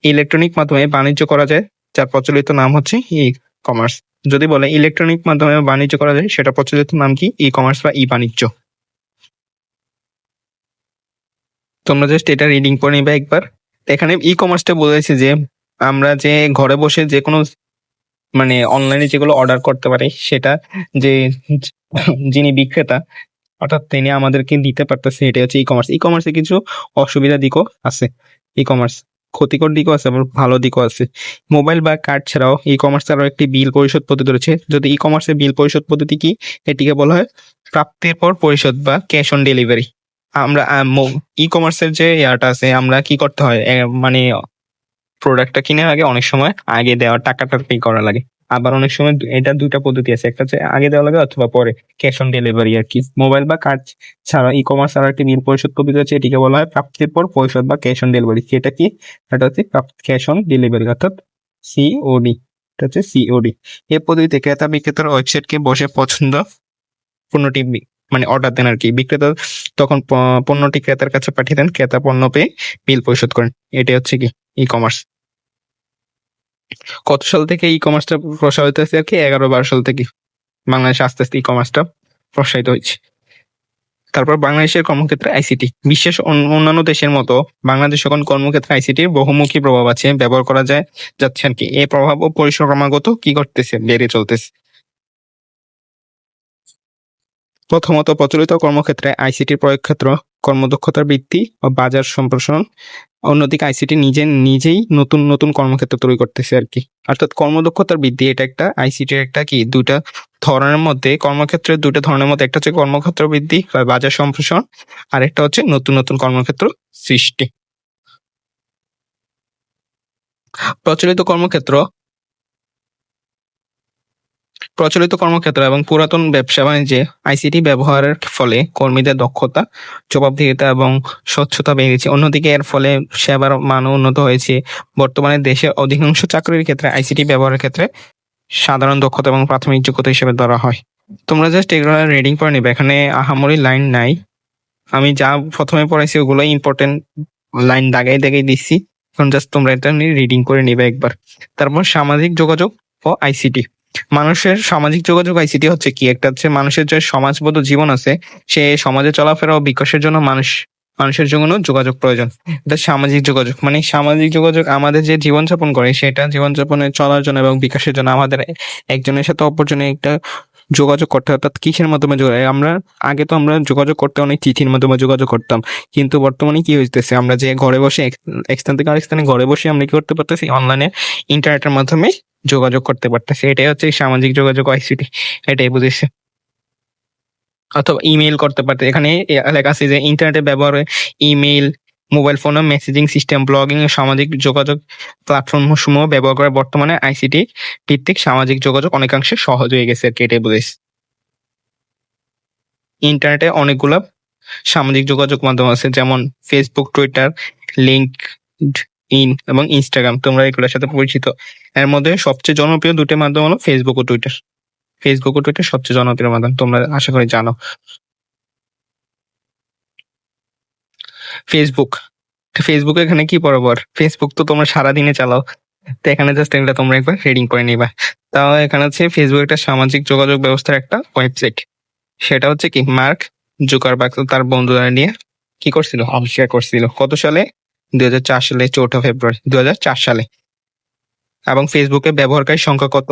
ইলেকট্রনিক মাধ্যমে বাণিজ্য করা যায়, যার প্রচলিত নাম হচ্ছে ই কমার্স। যদি বলে ইলেকট্রনিক মাধ্যমে বাণিজ্য করা যায়, সেটা প্রচলিত নাম কি, ই কমার্স বা ই বাণিজ্য। তোমরা জাস্ট এটা রিডিং করে নিবে একবার। এখানে ই কমার্সটা বোঝাইছে যে আমরা যে ঘরে বসে যে কোনো মানে অনলাইনে যেগুলো অর্ডার করতে পারি, সেটা যে যিনি বিক্রেতা অর্থাৎ তিনি আমাদেরকে দিতে পারতেছে, এটা হচ্ছে ই কমার্স। ই কমার্সে কিছু অসুবিধা দিকও আছে। ই কমার্স ক্ষতিকর দিকও আছে, আবার ভালো দিকও আছে। মোবাইল বা কার্ড ছাড়াও ই কমার্স আরও একটি বিল পরিশোধ পদ্ধতি রয়েছে। যদি ই কমার্সের বিল পরিশোধ পদ্ধতি কি, এটিকে বলা হয় প্রাপ্তির পর পরিশোধ বা ক্যাশ অন ডেলিভারি। আমরা ই কমার্সের যে ইয়াটা আছে, আমরা কি করতে হয়, মানে প্রোডাক্টটা কিনার আগে অনেক সময় আগে দেওয়া টাকাটা পে করা লাগে। আবার অনেক সময় এটা দুইটা পদ্ধতি আছে, একটা হচ্ছে আগে দেওয়া লাগে অথবা পরে ক্যাশ অন ডেলিভারি আর কি। মোবাইল বা কার্ড ছাড়া ই কমার্স আর একটি বিল পরিশোধ পদ্ধতি আছে, এটিকে বলা হয় প্রাপ্তির পর পরিশোধ বা ক্যাশ অন ডেলিভারি। সেটা কি, এটা হচ্ছে ক্যাশ অন ডেলিভারি অর্থাৎ সিওডি। এটা হচ্ছে সিওডি। এই পদ্ধতিতে ক্রেতা বিক্রেতার ওয়েবসাইটকে বসে পছন্দ পণ্যটি মানে অর্ডার দেন আর কি। বিক্রেতা তখন পণ্যটি ক্রেতার কাছে পাঠিয়ে দেন, ক্রেতা পণ্য পেয়ে বিল পরিশোধ করেন। এটাই হচ্ছে কি ই কমার্স। কত সাল থেকে ই কমার্সটা প্রসারিত হয়েছে আর কি, 11-12 সাল থেকে বাংলাদেশে আস্তে আস্তে ই কমার্সটা প্রসারিত হয়েছে। তারপর বাংলাদেশের কর্মক্ষেত্রে আইসিটি। বিশ্বের অন্যান্য দেশের মতো বাংলাদেশ এখন কর্মক্ষেত্রে আইসিটির বহুমুখী প্রভাব আছে, ব্যবহার করা যাচ্ছে আর কি। এই প্রভাব ও পরিসরক্রমাগত কি করতেছে, বেড়ে চলতেছে। প্রথমত, প্রচলিত কর্মক্ষেত্রে আইসিটির প্রয়োগ ক্ষেত্র, কর্মদক্ষতার বৃদ্ধি ও বাজার সম্প্রসারণ। অন্যদিকে আইসিটি নিজেই নতুন নতুন কর্মক্ষেত্র তৈরি করতেছে আর কি। অর্থাৎ কর্মদক্ষতার বৃদ্ধি, এটা একটা আইসিটির একটা কি দুইটা ধরনের মধ্যে, কর্মক্ষেত্রের দুইটা ধরনের মধ্যে একটা হচ্ছে কর্মক্ষেত্র বৃদ্ধি বা বাজার সম্প্রসারণ, আর একটা হচ্ছে নতুন নতুন কর্মক্ষেত্র সৃষ্টি। প্রচলিত কর্মক্ষেত্র এবং পুরাতন ব্যবসা বাণিজ্যে আইসিটি ব্যবহারের ফলে কর্মীদের দক্ষতা, জবাবদিহিতা এবং স্বচ্ছতা বেড়েছে। অন্যদিকে এর ফলে সেবার মানও উন্নত হয়েছে। বর্তমানে দেশের অধিকাংশ চাকরির ক্ষেত্রে আইসিটি ব্যবহারের ক্ষেত্রে সাধারণ দক্ষতা এবং প্রাথমিক যোগ্যতা হিসেবে ধরা হয়। তোমরা জাস্ট এগুলো রিডিং করে নিবে, এখানে আহামরি লাইন নাই। আমি যা প্রথমে পড়াইছি ওগুলো ইম্পর্টেন্ট লাইন দাগাই দিচ্ছি। এখন জাস্ট তোমরা এটা নিয়ে রিডিং করে নিবে একবার। তারপর সামাজিক যোগাযোগ ও আইসিটি। মানুষের সামাজিক যোগাযোগ আইসিটি হচ্ছে কি, একটা হচ্ছে মানুষের যে সমাজবদ্ধ জীবন আছে, সে সমাজে চলাফেরা ও বিকাশের জন্য মানুষের জন্য যোগাযোগ প্রয়োজন। এটা সামাজিক যোগাযোগ, মানে সামাজিক যোগাযোগ আমাদের যে জীবনযাপন করে সেটা জীবনযাপনে চলার জন্য এবং বিকাশের জন্য আমাদের একজনের সাথে অপরজনের একটা যোগাযোগ করতে, অর্থাৎ কিসের মাধ্যমে আমরা আগে তো আমরা যোগাযোগ করতে অনেক চিঠির মাধ্যমে যোগাযোগ করতাম, কিন্তু বর্তমানে কি হইতেছে, আমরা যে ঘরে বসে এক স্থান থেকে আরেক স্থানে ঘরে বসে আমরা কি করতে পারতেছি, অনলাইনে ইন্টারনেটের মাধ্যমে যোগাযোগ করতে পারতেছি। এটাই হচ্ছে সামাজিক যোগাযোগ আইসিটি, এটাই বুঝেছে। অথবা ইমেইল করতে পারতে, এখানে লেখা আছে যে ইন্টারনেটের ব্যবহারে ইমেইল, মোবাইল ফোন ও মেসেজিং সিস্টেম, ব্লগিং ও সামাজিক যোগাযোগ প্ল্যাটফর্ম সমূহ ব্যবহার করে বর্তমানে আইসিটি ভিত্তিক সামাজিক যোগাযোগ অনেকাংশে সহজ হয়ে গেছে আর কি, এটাই বুঝেছি। ইন্টারনেটে অনেকগুলো সামাজিক যোগাযোগ মাধ্যম আছে, যেমন ফেসবুক, টুইটার, লিঙ্কডইন এবং ইনস্টাগ্রাম। তোমরা এগুলোর সাথে পরিচিত। এর মধ্যে সবচেয়ে জনপ্রিয় দুটি মাধ্যম হলো ফেসবুক ও টুইটার। ফেসবুক ও টুইটার সবচেয়ে জনপ্রিয় মাধ্যম, তোমরা আশা করি জানো। ফেসবুক এখানে কি বরাবর, ফেসবুক তো তোমরা সারাদিনে চালাও, তো এখানে জাস্ট এগুলো তোমরা একবার রিডিং করে নিবা। তাও এখানে হচ্ছে ফেসবুক একটা সামাজিক যোগাযোগ ব্যবস্থার একটা ওয়েবসাইট। সেটা হচ্ছে কি মার্ক জুকারবার্গ তার বন্ধুরা নিয়ে কি করছিল, আবিষ্কার করছিল। কত সালে? 2004 সালে, 4 ফেব্রুয়ারি 2004 সালে। এবং ফেসবুকে ব্যবহারকারী সংখ্যা কত?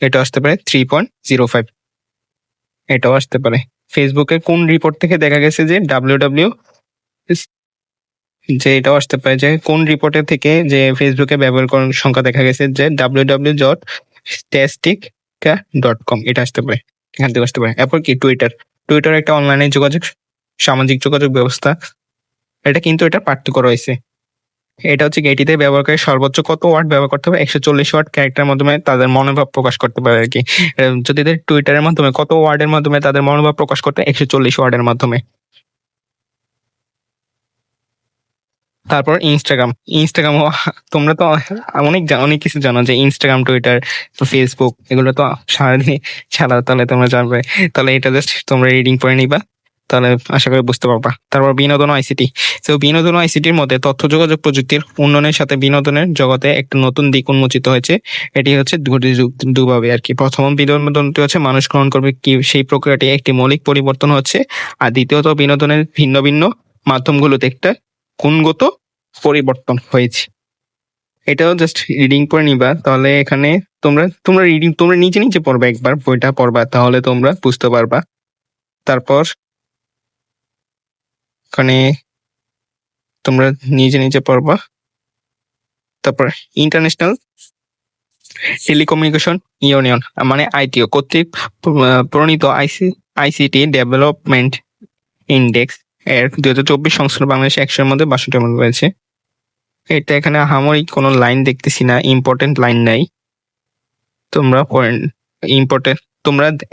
এটা আসতে পারে 3.05। এটাও আসতে পারে। ফেসবুকের কোন রিপোর্ট থেকে দেখা গেছে যে এটাও আসতে পারে যে কোন রিপোর্টের থেকে যে ফেসবুকে ব্যবহার করার সংখ্যা দেখা গেছে যে www.statistica.com, এটা আসতে পারে, এখান থেকে আসতে পারে। এরপর কি টুইটার একটা অনলাইনে সামাজিক যোগাযোগ ব্যবস্থা। এটা কিন্তু এটা পার্থক্য রয়েছে। এটা হচ্ছে এটিতে ব্যবহারকারী সর্বোচ্চ কত ওয়ার্ড ব্যবহার করতে হবে? 140 ওয়ার্ড ক্যারেক্টারের মাধ্যমে তাদের মনোভাব প্রকাশ করতে পারে আর কি। যদি টুইটারের মাধ্যমে কত ওয়ার্ডের মাধ্যমে তাদের মনোভাব প্রকাশ করতে? 140 ওয়ার্ডের মাধ্যমে। তারপর ইনস্টাগ্রাম তোমরা তো অনেক কিছু জানো, যে ইনস্টাগ্রাম, টুইটার, ফেসবুক এগুলো তো সারাদিন ছাড়া, তাহলে তোমরা জানবে। তাহলে এটা জাস্ট তোমরা রিডিং করে নিবা, তাহলে আশা করি বুঝতে পারবা। তারপর বিনোদন আইসিটি। তো বিনোদন আইসিটির মধ্যে তথ্য যোগাযোগ প্রযুক্তির উন্নয়নের সাথে বিনোদনের জগতে একটা নতুন দিক উন্মোচিত হয়েছে। এটি হচ্ছে দুভাবে আর কি। প্রথম বিনোদনটি হচ্ছে মানুষ গ্রহণ করবে কি সেই প্রক্রিয়াটি একটি মৌলিক পরিবর্তন হচ্ছে, আর দ্বিতীয়ত বিনোদনের ভিন্ন ভিন্ন মাধ্যমগুলোতে একটা গুণগত পরিবর্তন হয়েছে। এটাও জাস্ট রিডিং করে নিবা, তাহলে এখানে তোমরা নিজে পড়বা, একবার বইটা পড়বা, তাহলে তোমরা বুঝতে পারবা। তারপর এখানে তোমরা নিজে পড়বা। তারপর ইন্টারন্যাশনাল টেলিকমিউনিকেশন ইউনিয়ন মানে আইটিও কর্তৃক প্রণীত আইসিটি ডেভেলপমেন্ট ইন্ডেক্স এর 2024 সংস্করণ বাংলাদেশে 100-এর মধ্যে 62 নম্বর রয়েছে। এটা এখানে আহামরি কোনো লাইন দেখতেছি না, ইম্পর্টেন্ট লাইন নাই। তোমরা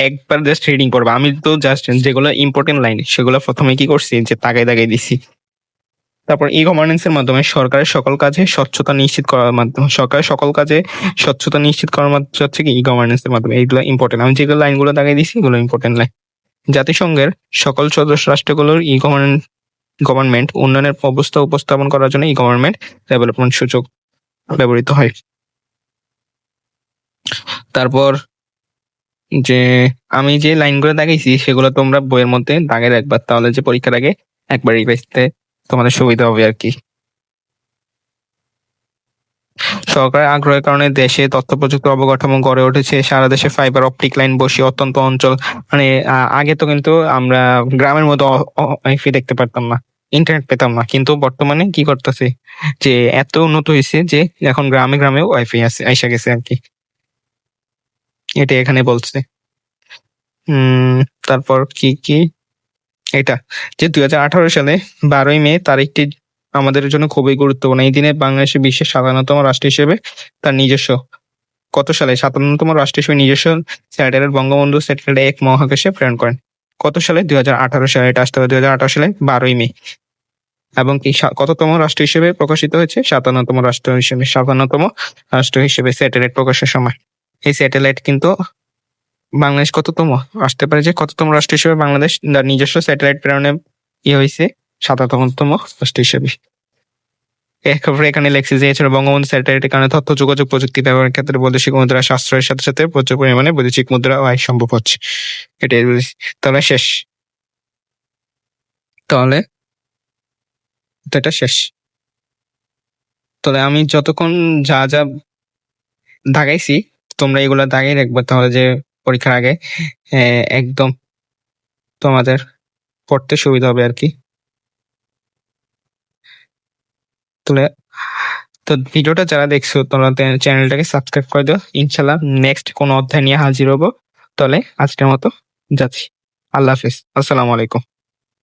একবার জাস্ট রিডিং করবা। আমি তো জাস্ট যেগুলো ইম্পর্টেন্ট লাইন সেগুলো প্রথমে কি করছি, যে দাগাই দিছি। তারপর ই গভর্নেন্সের মাধ্যমে সরকারের সকল কাজে স্বচ্ছতা নিশ্চিত করার মাধ্যমে হচ্ছে কি ই গভর্নেন্সের মাধ্যমে। এইগুলো ইম্পর্টেন্ট, আমি যেগুলো লাইনগুলো দাগাই দিছি এগুলো ইম্পর্টেন্ট লাইন। জাতিসংঘের সকল সদস্য রাষ্ট্রগুলোর গভর্নমেন্ট উন্নয়নের অবস্থা উপস্থাপন করার জন্য ই গভর্নমেন্ট ডেভেলপমেন্ট সূচক ব্যবহৃত হয়। তারপর যে আমি যে লাইনগুলো দাগাইছি সেগুলো তোমরা বইয়ের মধ্যে দাগে রাখবা, তাহলে যে পরীক্ষার আগে একবার রিভাইজতে তোমাদের সুবিধা হবে আর কি। সরকারের আগ্রহের কারণে দেশে তথ্য প্রযুক্তি অবকাঠামো গড়ে উঠেছে। সারা দেশে ফাইবার অপটিক লাইন বসিয়ে অত্যন্ত অঞ্চল, মানে আগে তো কিন্তু আমরা গ্রামের মধ্যে ওয়াইফাই দেখতে পারতাম না, ইন্টারনেট পেতাম না, কিন্তু বর্তমানে কি করতেছে যে এত উন্নত হয়েছে যে এখন গ্রামে গ্রামেও ওয়াইফাই আছে, আইসা গেছে আর কি, এটা এখানে বলছে। তারপর কি কি এটা যে 2018 সালে 12ই মে তারিখটি আমাদের জন্য খুবই গুরুত্বপূর্ণ। এই দিনে বাংলাদেশ বিশ্বের 57তম রাষ্ট্র হিসেবে তার নিজস্ব কত সালে 57তম রাষ্ট্র হিসেবে নিজস্ব স্যাটেলাইট বঙ্গবন্ধু স্যাটেলাইট 1 মহাকাশে প্রেরণ করেন। কত সালে? 2018 সালে। এটা আসতে হবে 2018 সালে 12ই মে। এবং কি কততম রাষ্ট্র হিসেবে প্রকাশিত হয়েছে? 57তম রাষ্ট্র হিসেবে। 57তম রাষ্ট্র হিসেবে স্যাটেলাইট প্রকাশের সময়। এই স্যাটেলাইট কিন্তু বাংলাদেশ কততম আসতে পারে, যে কততম রাষ্ট্র হিসেবে বাংলাদেশ নিজস্ব স্যাটেলাইট প্রেরণে হয়েছে? 57তম রাষ্ট্র হিসেবে। এরপরে এখানে লেখছে যে এছাড়া বঙ্গবন্ধু স্যাটেলাইটের কারণে তথ্য যোগাযোগ প্রযুক্তি ব্যবহারের ক্ষেত্রে বৈদেশিক মুদ্রা সাশ্রয়ের সাথে সাথে প্রচুর পরিমাণে বৈদেশিক মুদ্রা আয় সম্ভব হচ্ছে। এটাই তাহলে শেষ, তাহলে এটা শেষ। তাহলে আমি যতক্ষণ যা যা দাগাইছি তোমরা এগুলা দাগাই রাখবে, তাহলে যে পরীক্ষার আগে একদম তোমাদের পড়তে সুবিধা হবে আর কি। তাহলে তো ভিডিওটা যারা দেখছো তোমরা চ্যানেলটাকে সাবস্ক্রাইব করে দিও। ইনশাল্লাহ নেক্সট কোন অধ্যায় নিয়ে হাজির হবো। তাহলে আজকের মতো যাচ্ছি। আল্লাহ হাফিজ, আসসালামু আলাইকুম।